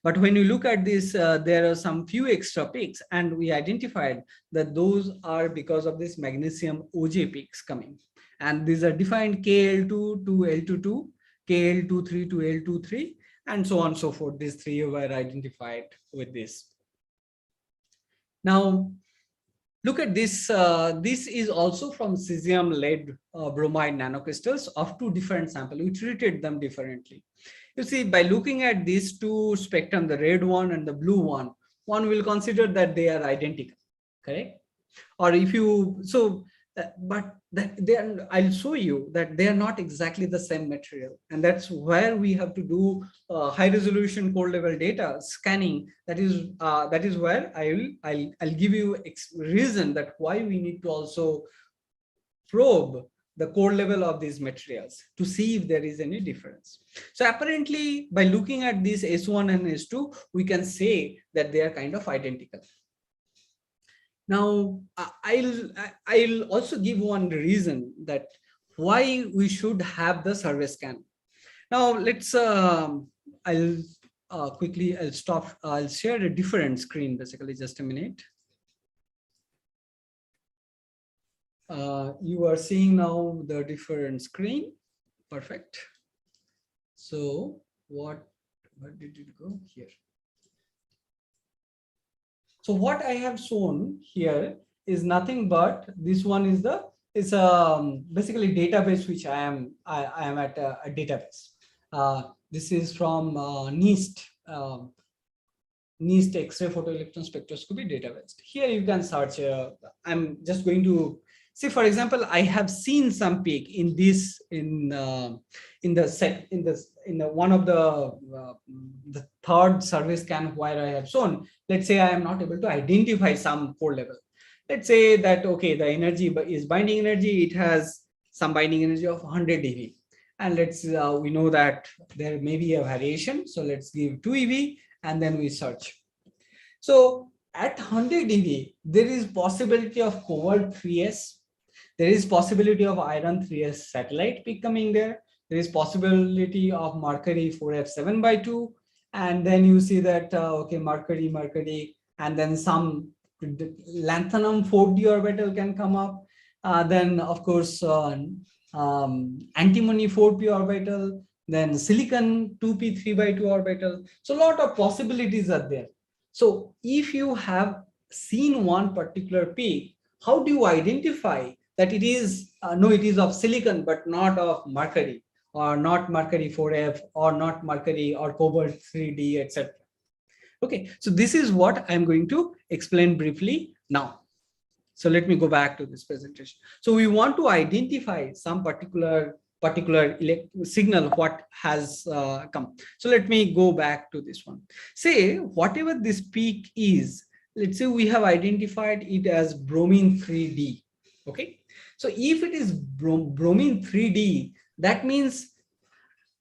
But when you look at this, there are some few extra peaks, and we identified that those are because of this magnesium OJ peaks coming. And these are defined KL2 to L22, KL23 to L23, and so on and so forth. These three were identified with this. Now, look at this. This is also from cesium lead bromide nanocrystals of two different samples. We treated them differently. You see, by looking at these two spectrum, the red one and the blue one will consider that they are identical, correct? Or if you, so, but that they are, I'll show you that they are not exactly the same material. And that's where we have to do high resolution core level data scanning. That is where I'll give you reason that why we need to also probe the core level of these materials to see if there is any difference. So apparently by looking at these S1 and S2, we can say that they are kind of identical. Now, I'll also give one reason that why we should have the survey scan. Now let's, I'll quickly, I'll share a different screen, basically, just a minute. You are seeing now the different screen. Perfect. So where did it go here? So what I have shown here is nothing but this one is basically database which I am at a database. This is from NIST. NIST X-ray Photoelectron Spectroscopy database. Here you can search. I'm just going to see, for example, I have seen some peak in this in the one of the third survey scan where I have shown. Let's say I am not able to identify some core level. Let's say that okay, the energy is binding energy. It has some binding energy of 100 eV, and let's we know that there may be a variation. So let's give 2 eV. And then we search. So at 100 eV, there is possibility of cobalt 3s. There is possibility of iron 3s satellite peak coming there. There is possibility of mercury 4f7/2. And then you see that, okay, mercury, and then some lanthanum 4d orbital can come up. Then, of course, antimony 4p orbital. Then silicon 2p 3/2 orbital. So a lot of possibilities are there. So if you have seen one particular peak, how do you identify that it is it is of silicon but not of mercury, or not mercury 4f, or not mercury or cobalt 3d, etc. Okay, so this is what I'm going to explain briefly now. So let me go back to this presentation. So we want to identify some particular signal what has come. So let me go back to this one. Say whatever this peak is, let's say we have identified it as bromine 3D. Okay, so if it is bromine 3D, that means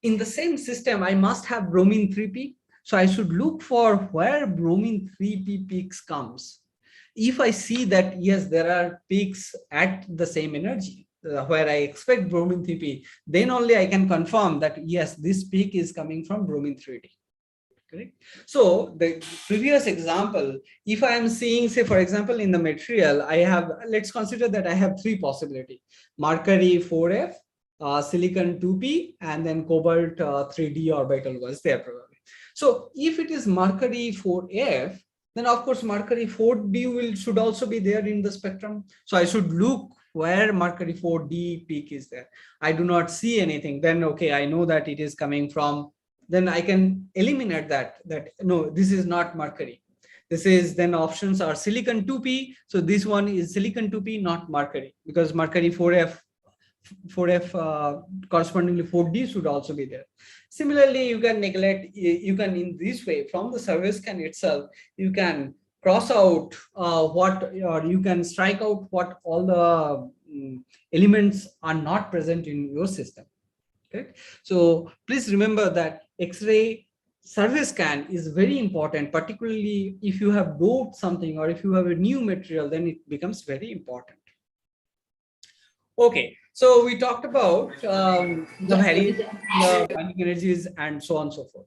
in the same system I must have bromine 3p. So I should look for where bromine 3p peaks comes. If I see that yes, there are peaks at the same energy where I expect bromine 3p, then only I can confirm that yes, this peak is coming from bromine 3D. Correct. So the previous example, if I am seeing, say, for example, in the material, I have, let's consider that I have three possibilities: mercury 4f, silicon 2p, and then cobalt 3d orbital was there probably. So if it is mercury 4f, then of course mercury 4d should also be there in the spectrum. So I should look where mercury 4d peak is there. I do not see anything. Then okay, I know that it is coming from. Then I can eliminate that no, this is not mercury. This is, then options are silicon 2p. So this one is silicon 2p, not mercury, because mercury 4f correspondingly 4d should also be there. Similarly, you can in this way from the survey scan itself, you can cross out or you can strike out what all the elements are not present in your system. Okay, so please remember that X-ray survey scan is very important, particularly if you have doped something or if you have a new material, then it becomes very important. Okay, so we talked about the variation, the binding energies, and so on and so forth.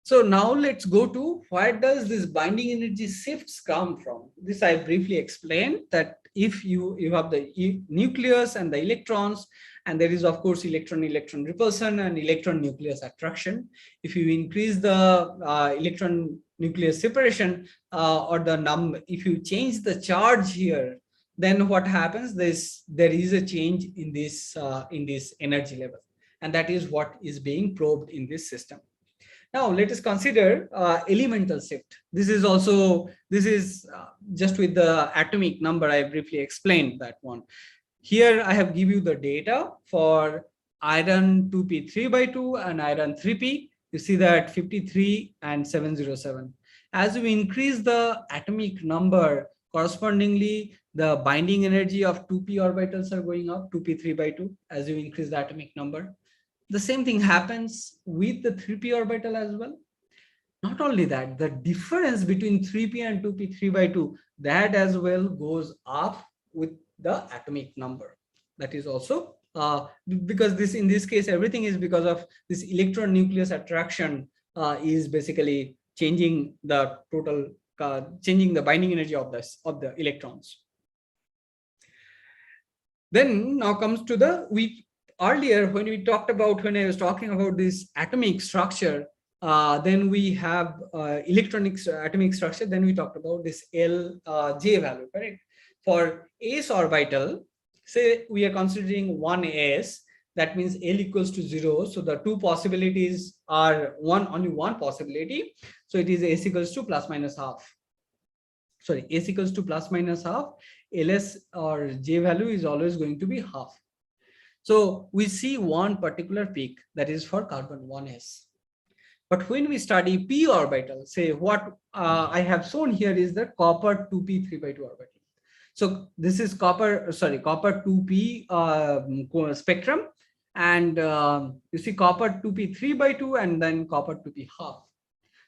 So now let's go to where does this binding energy shifts come from. This I briefly explained, that if you have the nucleus and the electrons, and there is of course electron repulsion and electron nucleus attraction. If you increase the electron nucleus separation if you change the charge here, then what happens? There is a change in this energy level, and that is what is being probed in this system. Now let us consider elemental shift. This is just with the atomic number. I briefly explained that one. Here I have given you the data for iron 2p 3/2 and iron 3p. You see that 53 and 707. As we increase the atomic number, correspondingly the binding energy of 2p orbitals are going up, 2p 3/2, as you increase the atomic number. The same thing happens with the 3p orbital as well. Not only that, the difference between 3p and 2p 3/2, that as well goes up with the atomic number. That is also because in this case, everything is because of this electron nucleus attraction is basically changing the total, changing the binding energy of the electrons. Then now comes to earlier when we talked about, when I was talking about this atomic structure, then we have electronic atomic structure, then we talked about this J value, correct? For s orbital, say we are considering 1s, that means L equals to 0. So the two possibilities are only one possibility. So it is s equals to plus minus half. Sorry, s equals to plus minus half. Ls or J value is always going to be half. So we see one particular peak that is for carbon 1s. But when we study p orbital, say what I have shown here is the copper 2p 3x2 orbital. So this is copper 2p spectrum, and you see copper 2p 3x2 and then copper 2p half.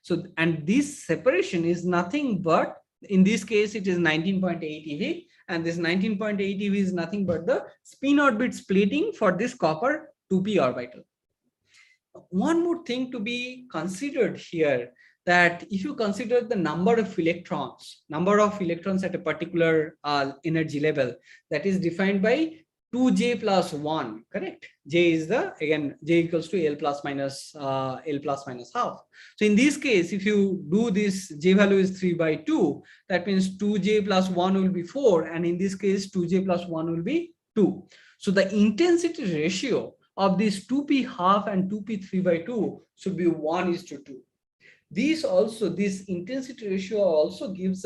So, and this separation is nothing but, in this case it is 19.8 eV, and this 19.8 eV is nothing but the spin orbit splitting for this copper 2p orbital. One more thing to be considered here, that if you consider the number of electrons at a particular energy level, that is defined by 2j plus 1, correct? J is again J equals to L plus minus half. So in this case, if you do this, J value is 3/2, that means 2j plus 1 will be 4, and in this case 2j plus 1 will be 2. So the intensity ratio of this 2p half and 2p 3/2 should be 1:2. This intensity ratio also gives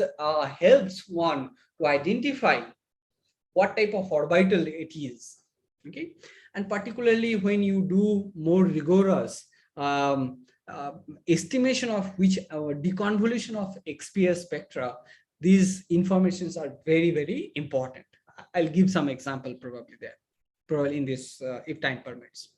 helps one to identify what type of orbital it is. Okay, and particularly when you do more rigorous estimation of which deconvolution of XPS spectra, these informations are very, very important. I'll give some example probably in this if time permits.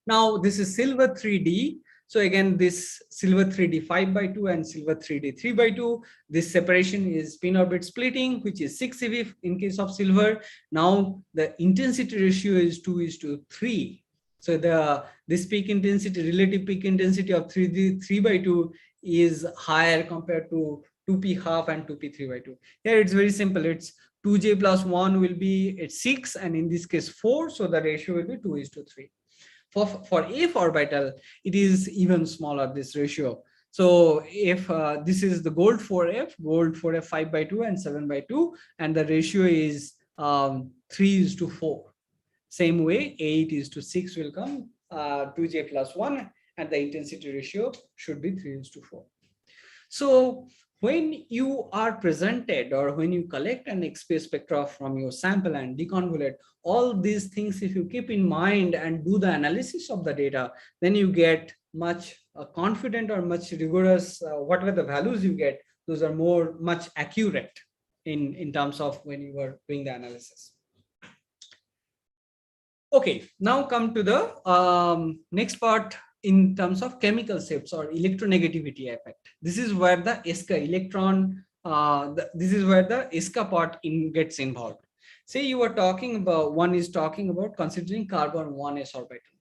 Now this is silver 3D. So again, this silver 3D 5/2 and silver 3D 3/2. This separation is spin orbit splitting, which is 6 eV in case of silver. Now the intensity ratio is 2:3. So this peak intensity, relative peak intensity of 3D 3/2 is higher compared to 2p half and 2p 3/2. Here it's very simple. It's 2j plus 1 will be at 6, and in this case 4. So the ratio will be 2:3. For F orbital, it is even smaller, this ratio. So if this is the gold 4F 5/2 and 7/2, and the ratio is 3:4. Same way, 8:6 will come, 2j plus 1, and the intensity ratio should be 3:4. So when you are presented, or when you collect an XPS spectra from your sample and deconvolute, all these things, if you keep in mind and do the analysis of the data, then you get much confident or much rigorous, whatever the values you get, those are much accurate in terms of when you were doing the analysis. Okay, now come to the next part in terms of chemical shifts or electronegativity effect. This is where the ESCA this is where the ESCA part gets involved. Say you are talking about, one is talking about considering carbon 1s orbital.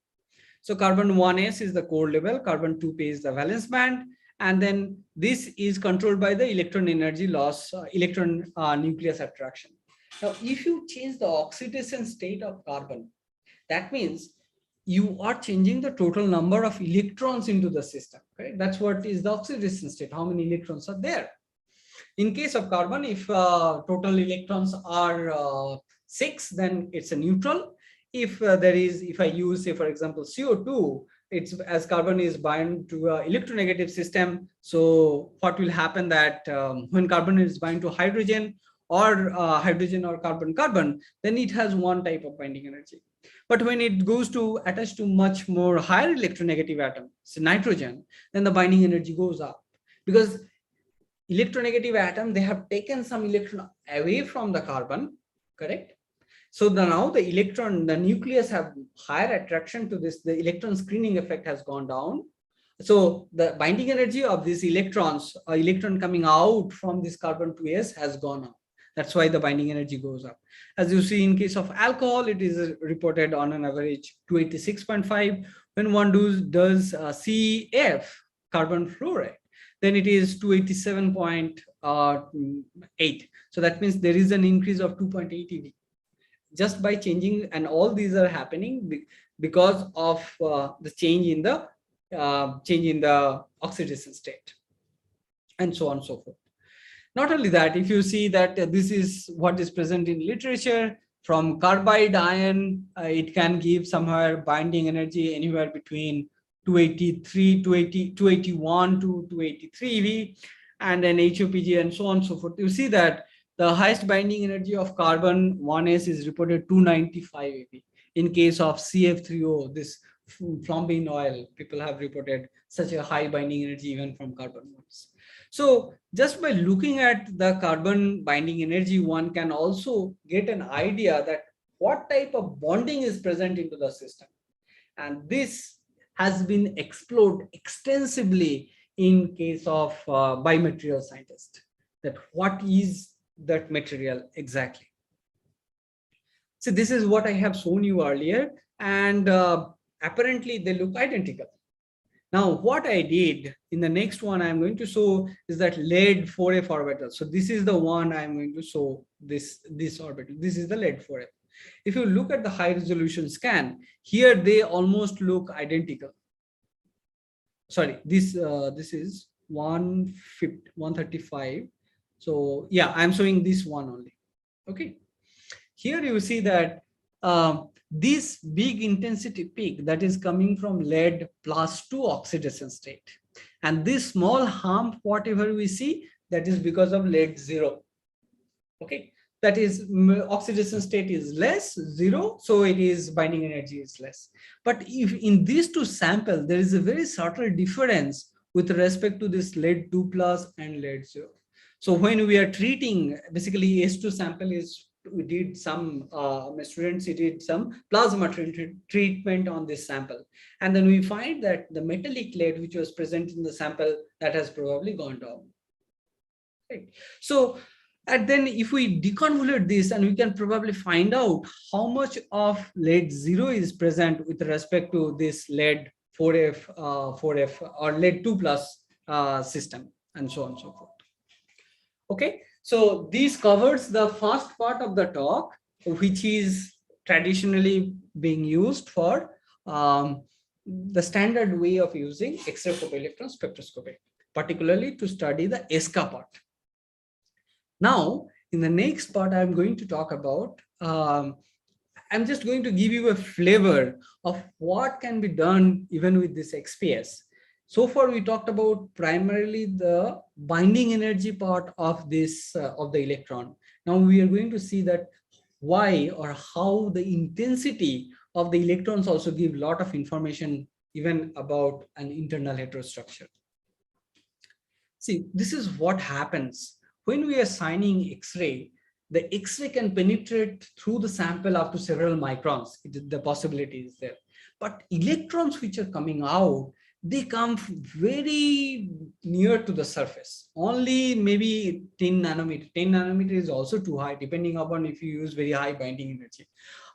So carbon 1s is the core level, carbon 2p is the valence band, and then this is controlled by the electron energy loss, electron nucleus attraction. Now, if you change the oxidation state of carbon, that means you are changing the total number of electrons into the system. Okay? That's what is the oxidation state, how many electrons are there. In case of carbon, if total electrons are 6, then it's a neutral. If if I use, say, for example, CO2, it's as carbon is bound to electronegative system. So what will happen that when carbon is bound to hydrogen or carbon, then it has one type of binding energy. But when it goes to attach to much more higher electronegative atom, so nitrogen, then the binding energy goes up, because electronegative atom, they have taken some electron away from the carbon, correct? So now the nucleus have higher attraction to this, the electron screening effect has gone down. So the binding energy of these electrons, electron coming out from this carbon 2s has gone up. That's why the binding energy goes up. As you see, in case of alcohol, it is reported on an average 286.5. When one does CF, carbon fluoride, then it is 287.8. So that means there is an increase of 2.8 eV just by changing, and all these are happening because of the change in the oxidation state, and so on and so forth. Not only that, if you see that this is what is present in literature, from carbide ion, it can give somewhere binding energy anywhere between 281 to 283 eV, and then HOPG and so on and so forth. You see that the highest binding energy of carbon 1s is reported 295 eV. In case of CF3O, this flambine oil, people have reported such a high binding energy even from carbon 1s. So just by looking at the carbon binding energy, one can also get an idea that what type of bonding is present into the system. And this has been explored extensively in case of biomaterial scientists, that what is that material exactly. So this is what I have shown you earlier, and apparently they look identical. Now, what I did in the next one I'm going to show is that lead 4f orbital. So this is the one I'm going to show, this orbital. This is the lead 4f. If you look at the high resolution scan, here they almost look identical. Sorry, this is 135. So yeah, I'm showing this one only. Okay. Here you see that this big intensity peak that is coming from lead +2 oxidation state, and this small hump, whatever we see, that is because of lead 0. Okay, that is oxidation state is less, 0, so it is binding energy is less. But if in these two samples there is a very subtle difference with respect to this lead 2+ and lead 0. So when we are treating, basically S2 sample is, we did some students did some plasma treatment on this sample, and then we find that the metallic lead which was present in the sample, that has probably gone down. Right. So and then if we deconvolute this, and we can probably find out how much of lead 0 is present with respect to this lead 4f or lead 2+ system, and so on and so forth. Okay, so this covers the first part of the talk, which is traditionally being used for the standard way of using X-ray photoelectron spectroscopy, particularly to study the ESCA part. Now, in the next part, I'm going to talk about, I'm just going to give you a flavor of what can be done even with this XPS. So far, we talked about primarily the binding energy part of this of the electron. Now we are going to see that why or how the intensity of the electrons also give a lot of information even about an internal heterostructure. See, this is what happens when we are signing X-ray. The X-ray can penetrate through the sample up to several microns. The possibility is there. But electrons which are coming out, they come very near to the surface, only maybe 10 nanometer. 10 nanometer is also too high, depending upon if you use very high binding energy.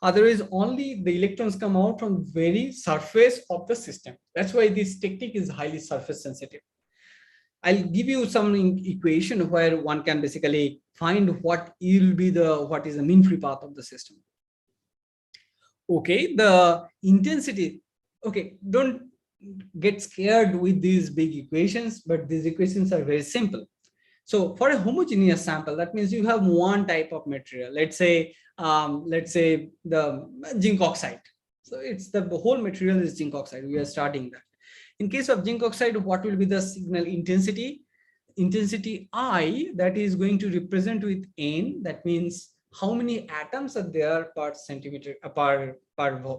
Otherwise, only the electrons come out from very surface of the system. That's why this technique is highly surface sensitive. I'll give you some equation where one can basically find what is the mean free path of the system. Okay, the intensity. Okay, don't get scared with these big equations, but these equations are very simple. So for a homogeneous sample, that means you have one type of material. Let's say the zinc oxide. So it's the whole material is zinc oxide. We are starting that. In case of zinc oxide, what will be the signal intensity? Intensity I, that is going to represent with N. That means how many atoms are there per centimeter per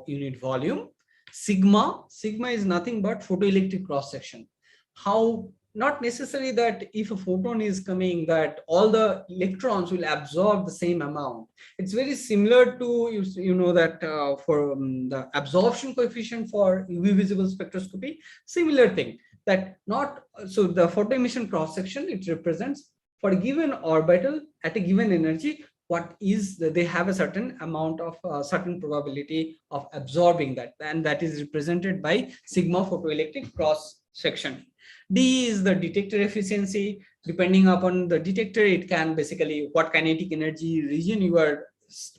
unit volume. Sigma is nothing but photoelectric cross section. How, not necessarily that if a photon is coming that all the electrons will absorb the same amount. It's very similar to, you know that for the absorption coefficient for UV visible spectroscopy, similar thing, that not, so the photo emission cross section, it represents for a given orbital at a given energy, they have a certain amount of certain probability of absorbing that, and that is represented by sigma photoelectric cross section. D is the detector efficiency. Depending upon the detector, it can basically what kinetic energy region you are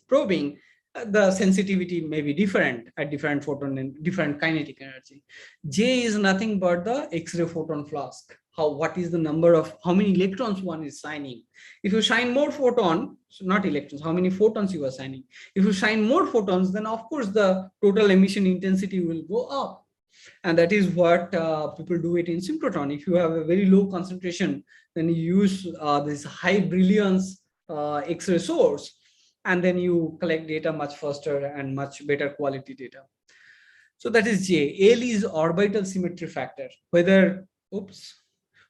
probing, the sensitivity may be different at different photon and different kinetic energy. J is nothing but the X-ray photon flask. What is the number of how many electrons one is shining? If you shine more photon, so not electrons, how many photons you are shining? If you shine more photons, then of course the total emission intensity will go up. And that is what people do it in synchrotron. If you have a very low concentration, then you use this high brilliance X-ray source, and then you collect data much faster and much better quality data. So that is J. L is orbital symmetry factor. Whether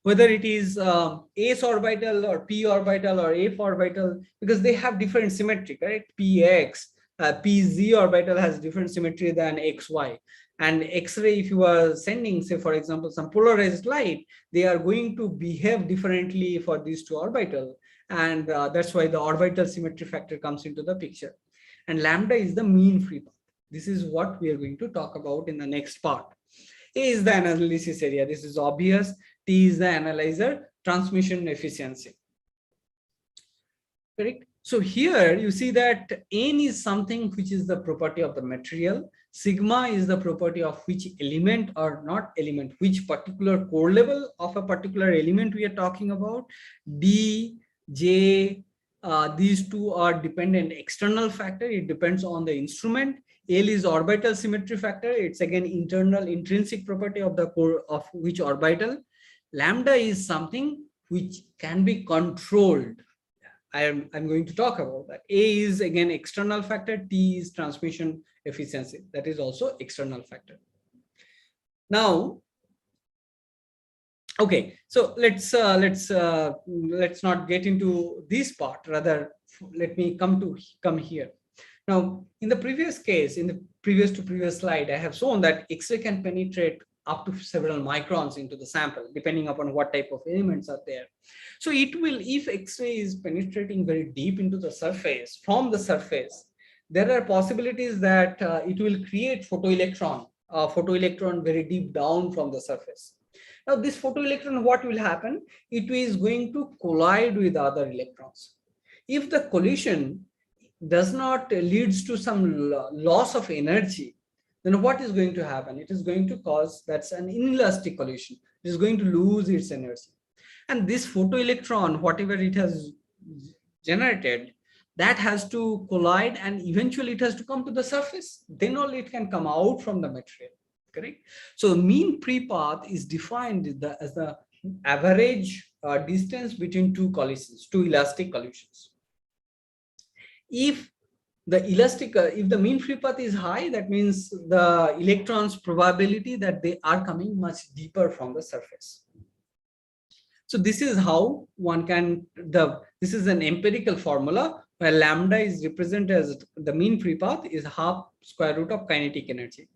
it is S orbital or P orbital or F orbital, because they have different symmetry, correct? PX, PZ orbital has different symmetry than XY. And X-ray, if you are sending, say, for example, some polarized light, they are going to behave differently for these two orbital. And that's why the orbital symmetry factor comes into the picture. And lambda is the mean free path. This is what we are going to talk about in the next part. A is the analysis area. This is obvious. T is the analyzer transmission efficiency. Correct? So here you see that N is something which is the property of the material. Sigma is the property of which element or not element, which particular core level of a particular element we are talking about. D, J, these two are dependent external factor. It depends on the instrument. L is orbital symmetry factor. It's again internal intrinsic property of the core of which orbital. Lambda is something which can be controlled. I'm going to talk about that. A is again external factor. T is transmission efficiency. That is also external factor. Now, okay, so let's not get into this part. Rather, let me come here. Now, in the previous case, in the previous slide, I have shown that X-ray can penetrate up to several microns into the sample, depending upon what type of elements are there. So it will, if X-ray is penetrating very deep into the surface, from the surface, there are possibilities that it will create photoelectron very deep down from the surface. Now this photoelectron, what will happen? It is going to collide with other electrons. If the collision does not leads to some loss of energy, then what is going to happen? It is going to cause, that's an inelastic collision. It is going to lose its energy. And this photoelectron, whatever it has generated, that has to collide and eventually it has to come to the surface. Then only it can come out from the material, correct? So the mean free path is defined as the average distance between two elastic collisions. If the mean free path is high, that means the electrons probability that they are coming much deeper from the surface. So this is how one can, this is an empirical formula where lambda is represented as the mean free path is half square root of kinetic energy.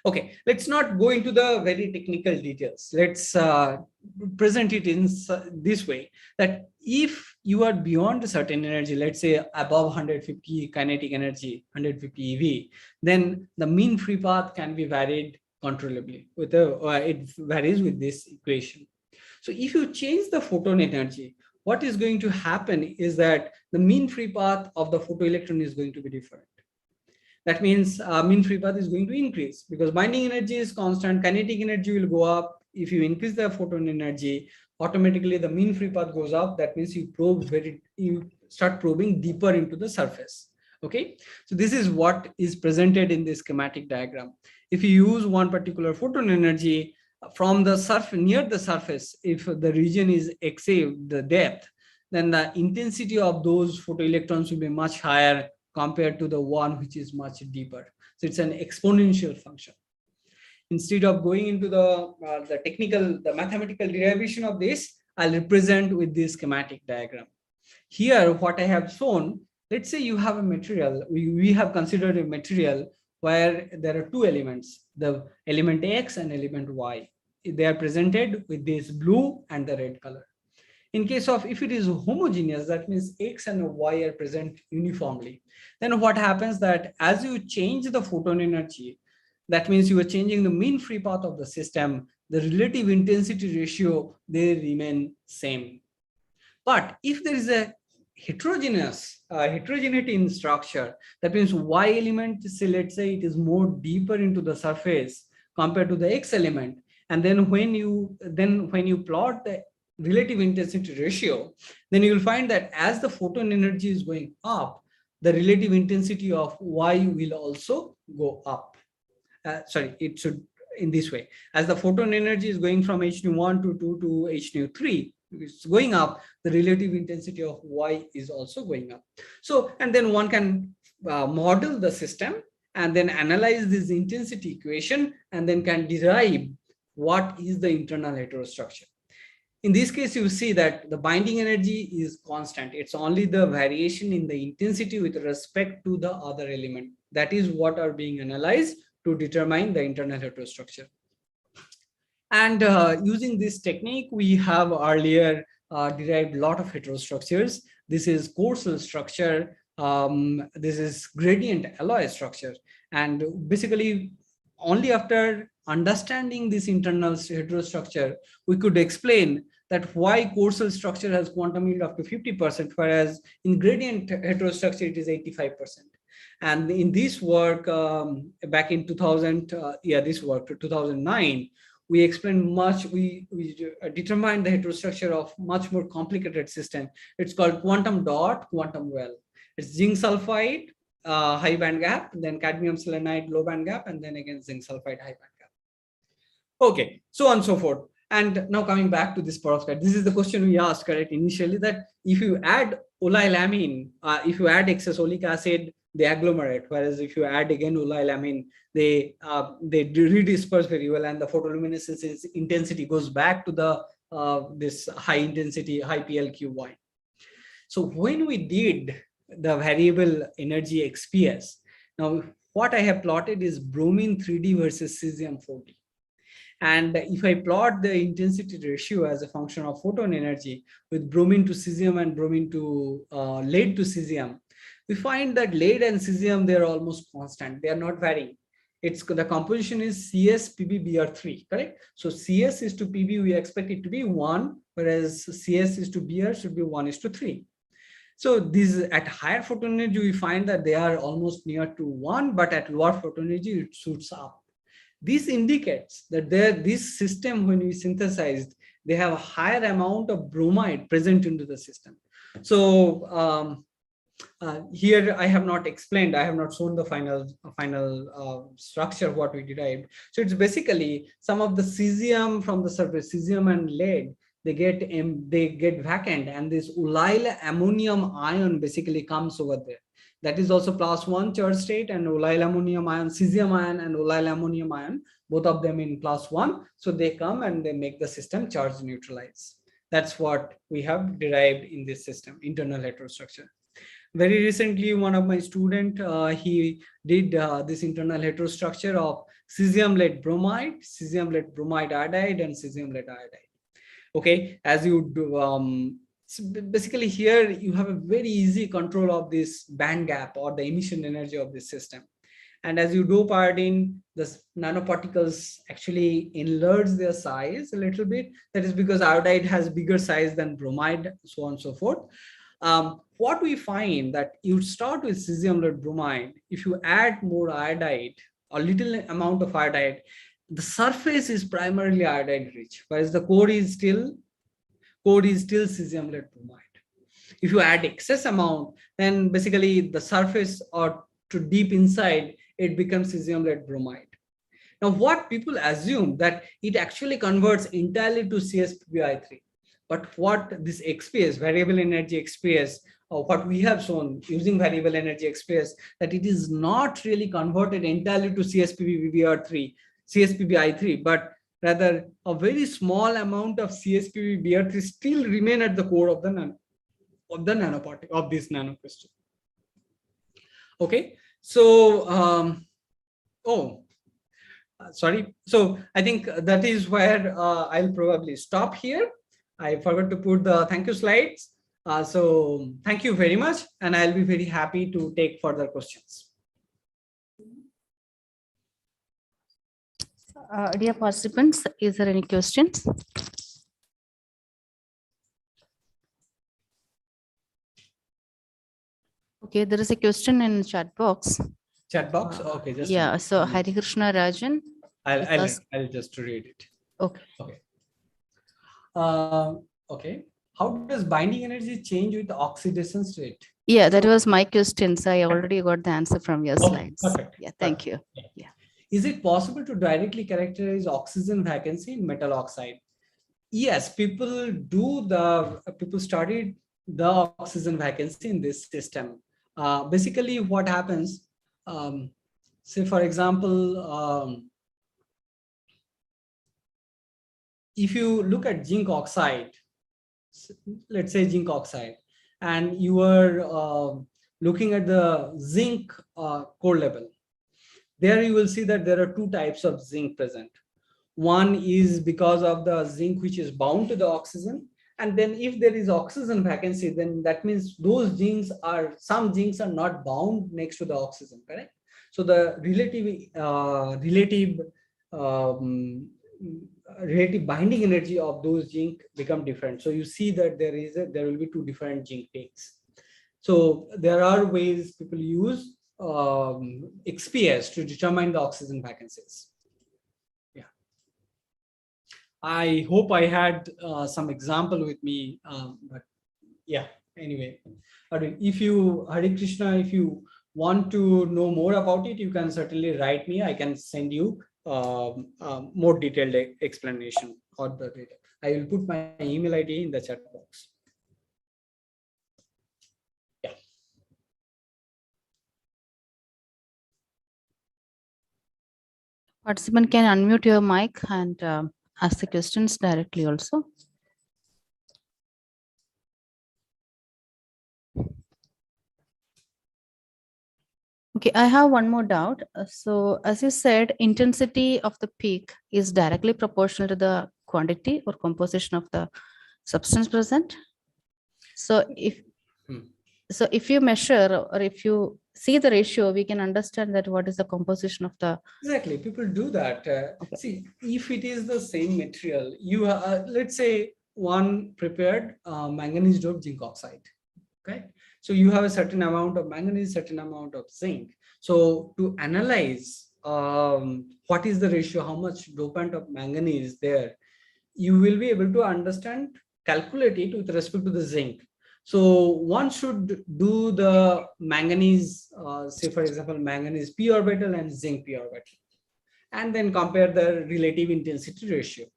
Okay, let's not go into the very technical details. Let's present it in this way, that if you are beyond a certain energy, let's say above 150 kinetic energy, 150 eV, then the mean free path can be varied controllably. It varies with this equation. So if you change the photon energy, what is going to happen is that the mean free path of the photoelectron is going to be different. That means mean free path is going to increase because binding energy is constant, kinetic energy will go up. If you increase the photon energy, automatically the mean free path goes up. That means you start probing deeper into the surface. Okay, so this is what is presented in this schematic diagram. If you use one particular photon energy from the surface, near the surface, if the region is XA, the depth, then the intensity of those photoelectrons will be much higher compared to the one which is much deeper. So it's an exponential function. Instead of going into the mathematical derivation of this, I'll represent with this schematic diagram. Here, what I have shown, let's say you have a material, we have considered a material where there are two elements, the element X and element Y. They are presented with this blue and the red color. In case of if it is homogeneous, that means X and Y are present uniformly. Then what happens that as you change the photon energy, that means you are changing the mean free path of the system, the relative intensity ratio, they remain same. But if there is a heterogeneity in structure, that means Y element, say, let's say it is more deeper into the surface compared to the X element. And then when you plot the relative intensity ratio, then you will find that as the photon energy is going up, the relative intensity of Y will also go up. It should in this way. As the photon energy is going from H1 to 2 to H3, it's going up, the relative intensity of Y is also going up. So, and then one can model the system and then analyze this intensity equation and then can derive what is the internal heterostructure. In this case, you see that the binding energy is constant. It's only the variation in the intensity with respect to the other element. That is what are being analyzed to determine the internal heterostructure. And using this technique, we have earlier derived a lot of heterostructures. This is Korsel structure. This is gradient alloy structure. And basically, only after understanding this internal heterostructure, we could explain that why Korsel structure has quantum yield up to 50%, whereas in gradient heterostructure, it is 85%. And in this work, back in 2009, we explained much, we determined the heterostructure of much more complicated system. It's called quantum dot, quantum well. It's zinc sulfide, high band gap, then cadmium selenide, low band gap, and then again zinc sulfide, high band gap. Okay, so on and so forth. And now coming back to this perovskite, this is the question we asked, correct, initially, that if you add oleamine, if you add excess oleic acid, they agglomerate, whereas if you add again oleamine, they redisperse very well, and the photoluminescence intensity goes back to the this high intensity, high PLQY. So when we did the variable energy XPS, now what I have plotted is bromine 3D versus cesium 4D. And if I plot the intensity ratio as a function of photon energy with bromine to cesium and bromine to lead to cesium, we find that lead and cesium, they're almost constant. They are not varying. It's the composition is CS PB Br3, correct? So CS is to PB, we expect it to be 1, whereas CS is to Br should be 1:3. So these at higher photon energy, we find that they are almost near to 1, but at lower photon energy, it shoots up. This indicates that this system, when we synthesized, they have a higher amount of bromide present into the system. So here I have not explained, I have not shown the final structure what we derived. So it's basically some of the cesium from the surface, cesium and lead, they get vacant, and this olyl ammonium ion basically comes over there. That is also +1 charge state, and olyl ammonium ion, cesium ion and olyl ammonium ion, both of them in +1. So they come and they make the system charge neutralize. That's what we have derived in this system, internal heterostructure. Very recently, one of my student, he did this internal heterostructure of cesium lead bromide, cesium lead bromide iodide, and cesium lead iodide. Okay, as you do, so basically here you have a very easy control of this band gap or the emission energy of this system. And as you dope iodine, the nanoparticles actually enlarge their size a little bit. That is because iodide has bigger size than bromide, so on and so forth. What we find that you start with cesium lead bromide, if you add more iodide, a little amount of iodide, the surface is primarily iodide rich, whereas the core is still cesium lead bromide. If you add excess amount, then basically the surface or to deep inside, it becomes cesium lead bromide. Now, what people assume that it actually converts entirely to CS/PbI3. But what this XPS, variable energy XPS, or what we have shown using variable energy XPS, that it is not really converted entirely to CS/PbI3, but rather a very small amount of CS/PbBr3 still remain at the core of the nanoparticle of this nanocrystal. Okay, so sorry. So I think that is where I'll probably stop here. I forgot to put the thank you slides. So thank you very much, and I'll be very happy to take further questions. Dear participants, is there any questions? Okay, there is a question in chat box. Chat box. Okay, just Yeah, so Hari Krishna Rajan. I'll just read it. Okay. Okay. Okay. How does binding energy change with oxidation rate? Yeah, that was my questions. I already got the answer from your slides. Perfect. Yeah, thank you. Yeah. Is it possible to directly characterize oxygen vacancy in metal oxide? Yes, people studied the oxygen vacancy in this system. Basically, what happens, say for example, if you look at zinc oxide, let's say zinc oxide, and you are looking at the zinc core level, there you will see that there are two types of zinc present. One is because of the zinc which is bound to the oxygen, and then if there is oxygen vacancy, then that means those some zincs are not bound next to the oxygen, correct? So the relative binding energy of those zinc become different. So you see that there will be two different zinc peaks. So there are ways people use XPS to determine the oxygen vacancies. Yeah, I hope I had some example with me, but yeah, anyway, if you, Hare Krishna, if you want to know more about it, you can certainly write me. I can send you more detailed explanation or the data. I will put my email ID in the chat box. Yeah. Participant can unmute your mic and ask the questions directly also. Okay, I have one more doubt. So as you said, intensity of the peak is directly proportional to the quantity or composition of the substance present. So if you measure or if you see the ratio, we can understand that what is the composition of the. Exactly, people do that. Okay. See, if it is the same material, you let's say one prepared manganese doped zinc oxide. Okay, so you have a certain amount of manganese, certain amount of zinc. So to analyze what is the ratio, how much dopant of manganese there, you will be able to understand, calculate it with respect to the zinc. So one should do the manganese, say for example, manganese p orbital and zinc p orbital, and then compare the relative intensity ratio.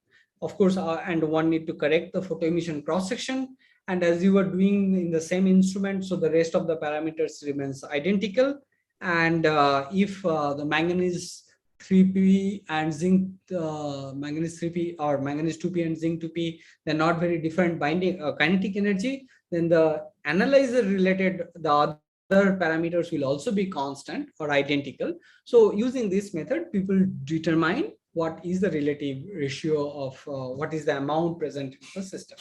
Of course, and one need to correct the photo emission cross section. And as you are doing in the same instrument, so the rest of the parameters remains identical. And if the manganese 3p and zinc manganese 3p or manganese 2p and zinc 2p, they're not very different binding kinetic energy, then the analyzer related the other parameters will also be constant or identical. So using this method, people determine what is the relative ratio of what is the amount present in the system,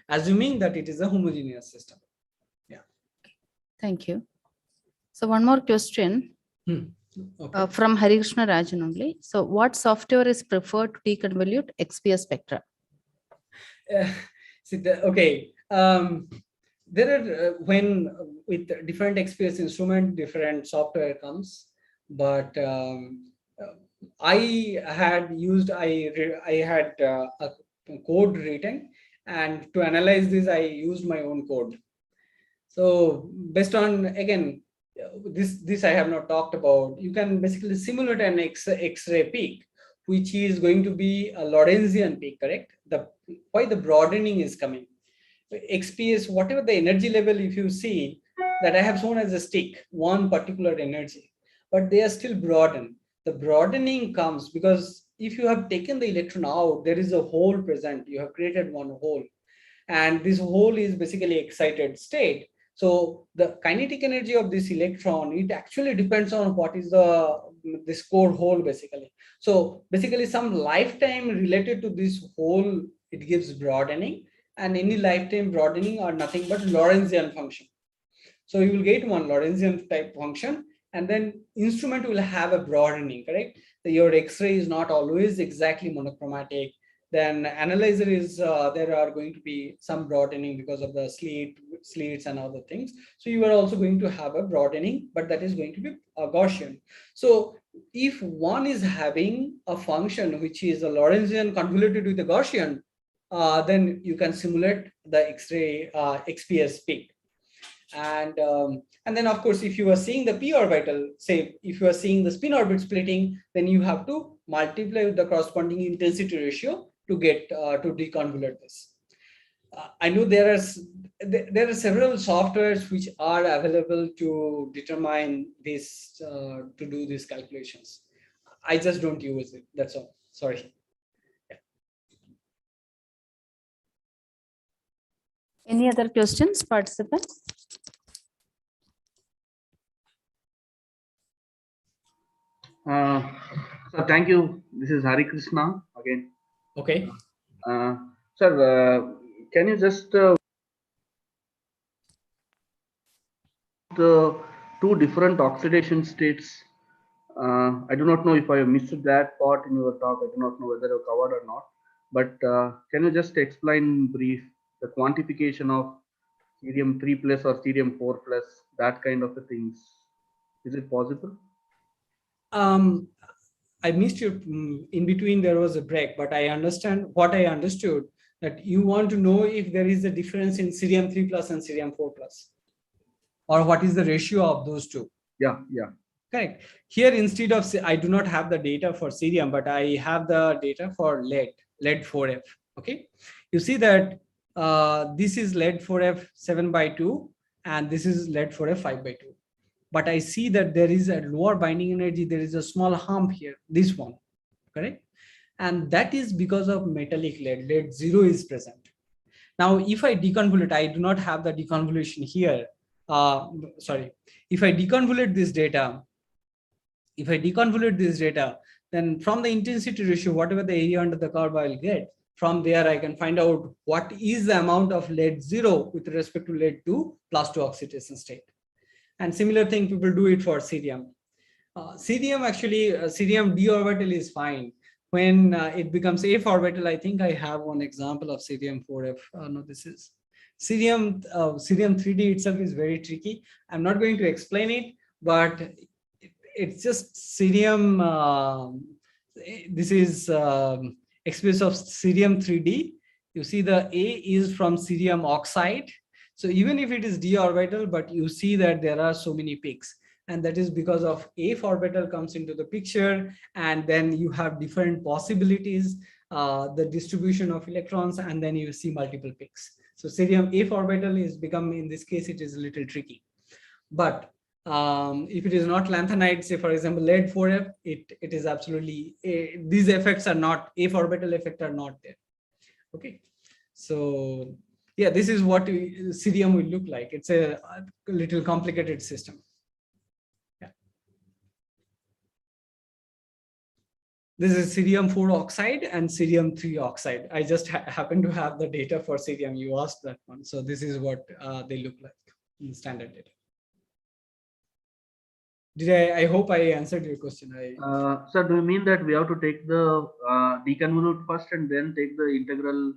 assuming that it is a homogeneous system. Yeah. Thank you. So one more question. Okay. From Hari Krishna Rajan only. So what software is preferred to deconvolute XPS spectra? Okay. There are, when with different XPS instrument, different software comes, but I had a code written, and to analyze this, I used my own code. So based on, again, this I have not talked about. You can basically simulate an X-ray peak, which is going to be a Lorentzian peak, correct? Why the broadening is coming. XPS, whatever the energy level, if you see that I have shown as a stick, one particular energy, but they are still broadened. The broadening comes because if you have taken the electron out, there is a hole present. You have created one hole, and this hole is basically excited state. So the kinetic energy of this electron, it actually depends on what is this core hole basically. So basically some lifetime related to this hole, it gives broadening. and any lifetime broadening are nothing but Lorentzian function. So you will get one Lorentzian type function, and then instrument will have a broadening, correct? Your X-ray is not always exactly monochromatic. Then analyzer is, there are going to be some broadening because of the slits and other things. So you are also going to have a broadening, but that is going to be a Gaussian. So if one is having a function which is a Lorentzian convoluted with a Gaussian, then you can simulate the X-ray XPS peak. And then of course, if you are seeing the p orbital, say if you are seeing the spin orbit splitting, then you have to multiply with the corresponding intensity ratio to get to deconvolute this. I know there are several softwares which are available to determine this, to do these calculations. I just don't use it. That's all. Sorry. Any other questions, participants? So thank you. This is Hari Krishna again. Okay. Sir, can you just the two different oxidation states? I do not know if I missed that part in your talk. I do not know whether you covered or not. But can you just explain in brief the quantification of cerium 3 plus or cerium 4 plus, that kind of a things? Is it possible? I missed you in between. There was a break, but I understand what I understood, that you want to know if there is a difference in cerium 3 plus and cerium 4 plus, or what is the ratio of those two. Yeah. Correct. Here, instead of, I do not have the data for cerium, but I have the data for lead 4F. Okay. You see that this is lead 4F 7/2, and this is lead 4F 5/2. But I see that there is a lower binding energy. There is a small hump here, this one, correct? And that is because of metallic lead 0 is present. Now, if I deconvolute, I do not have the deconvolution here. Sorry, if I deconvolute this data, then from the intensity ratio, whatever the area under the curve I'll get, from there I can find out what is the amount of lead 0 with respect to lead 2 plus 2 oxidation state. And similar thing, people do it for cerium. Cerium actually, cerium d orbital is fine. When it becomes F orbital, I think I have one example of cerium 4F. No, this is cerium. Cerium 3D itself is very tricky. I'm not going to explain it, but it's just cerium. This is express of cerium 3D. You see the A is from cerium oxide. So even if it is d orbital, but you see that there are so many peaks, and that is because of F orbital comes into the picture, and then you have different possibilities, the distribution of electrons, and then you see multiple peaks. So cerium F orbital is become, in this case, it is a little tricky. But if it is not lanthanide, say for example lead 4F, it is absolutely, these effects are not, F orbital effect are not there. Okay, so yeah, this is what cerium will look like. It's a little complicated system. Yeah. This is cerium 4 oxide and cerium 3 oxide. I just happen to have the data for cerium. You asked that one. So this is what they look like in standard data. Did I hope I answered your question. Sir, do you mean that we have to take the deconvolute first and then take the integral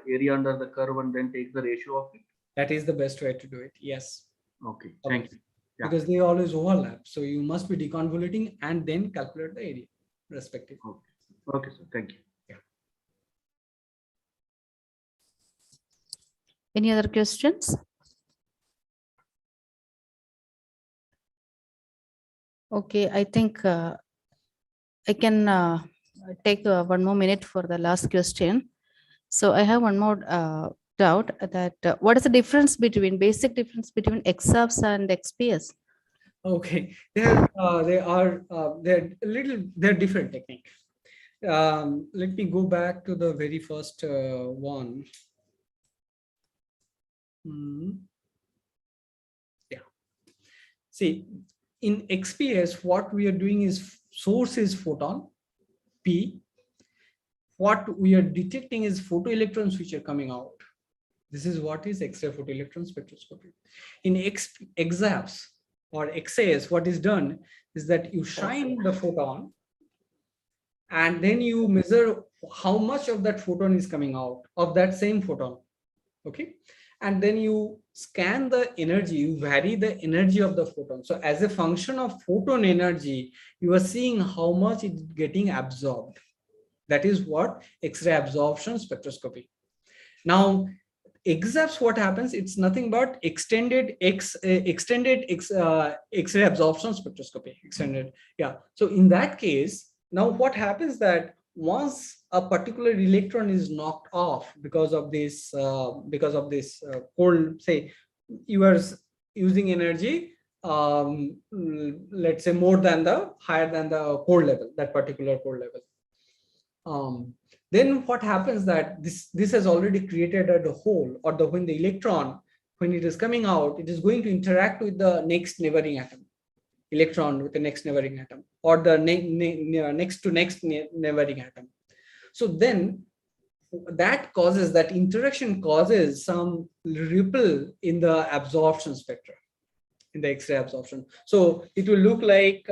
area under the curve and then take the ratio of it? That is the best way to do it. Yes. Okay, thank you. Yeah. Because they always overlap. So you must be deconvoluting and then calculate the area respectively. Okay, sir. Thank you. Yeah. Any other questions? Okay, I think I can take 1 more minute for the last question. So I have one more doubt that what is the difference between, basic difference between XAPS and XPS? Okay, they're different technique. Let me go back to the very first one. Yeah. See, in XPS, what we are doing is source is photon, P. What we are detecting is photoelectrons which are coming out. This is what is X-ray photoelectron spectroscopy. In XAFs or XAS, what is done is that you shine the photon and then you measure how much of that photon is coming out of that same photon. Okay. And then you scan the energy, you vary the energy of the photon. So as a function of photon energy, you are seeing how much it's getting absorbed. That is what X-ray absorption spectroscopy. Now, XAFs, what happens? It's nothing but extended X-ray absorption spectroscopy. Extended, yeah. So in that case, now what happens that once a particular electron is knocked off because of this cold, say you are using energy, let's say higher than the core level, that particular core level. Then what happens that this has already created a hole, or when the electron, when it is coming out, it is going to interact with the next neighboring atom, electron with the next neighboring atom, or the next to next neighboring atom. So then that interaction causes some ripple in the absorption spectra, in the X-ray absorption. So it will look like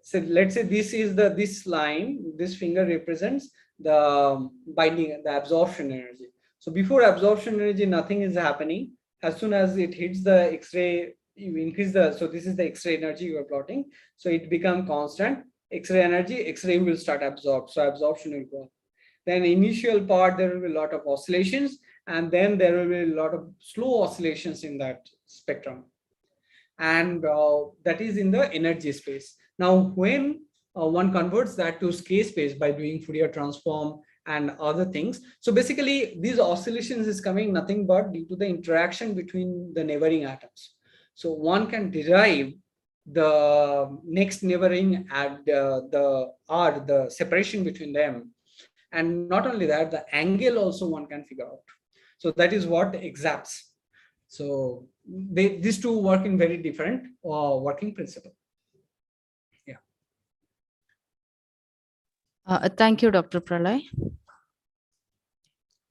so let's say this line, this finger represents the binding, the absorption energy. So before absorption energy, nothing is happening. As soon as it hits the X-ray, you increase so this is the X-ray energy you are plotting. So it becomes constant. X-ray energy, X-ray will start absorb. So absorption will go up. Then initial part, there will be a lot of oscillations, and then there will be a lot of slow oscillations in that spectrum. And that is in the energy space. Now, when one converts that to K space by doing Fourier transform and other things, so basically these oscillations is coming nothing but due to the interaction between the neighboring atoms. So one can derive the next neighboring at the separation between them, and not only that, the angle also one can figure out. So that is what XAFs. So these two work in very different working principle. Yeah. Thank you, Dr. Perlai.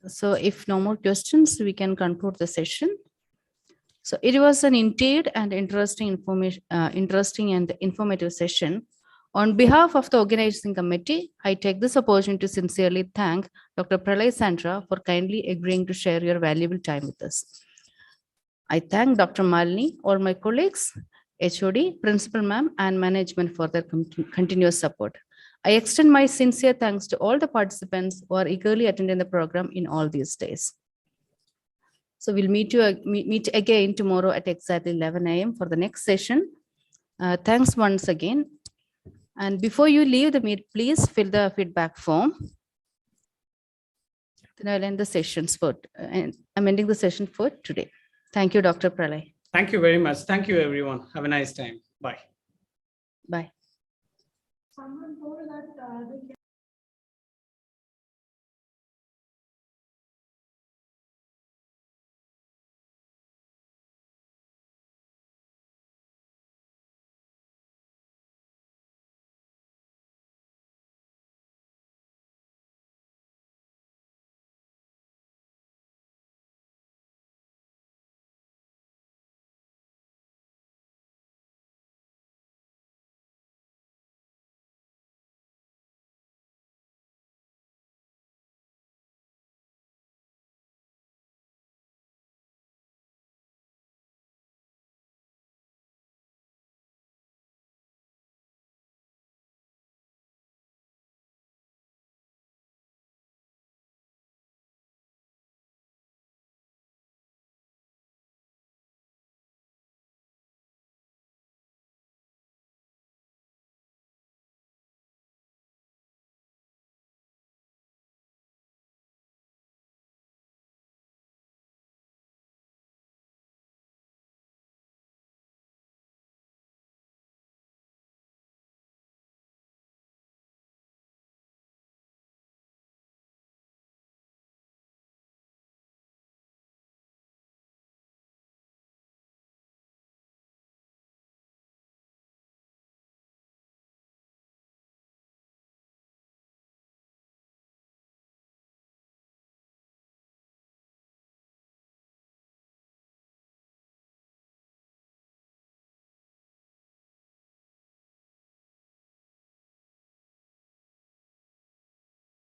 So if no more questions, we can conclude the session. So it was an indeed and interesting and informative session. On behalf of the organizing committee, I take this opportunity to sincerely thank Dr. Perlai Sandra for kindly agreeing to share your valuable time with us. I thank Dr. Malini, all my colleagues, HOD, Principal Ma'am, and management for their continuous support. I extend my sincere thanks to all the participants who are eagerly attending the program in all these days. So we'll meet again tomorrow at exactly 11 a.m. for the next session. Thanks once again. And before you leave the meet, please fill the feedback form. Then I'll end the sessions I'm ending the session for today. Thank you, Dr. Perlai. Thank you very much. Thank you, everyone. Have a nice time. Bye. Bye. Someone told that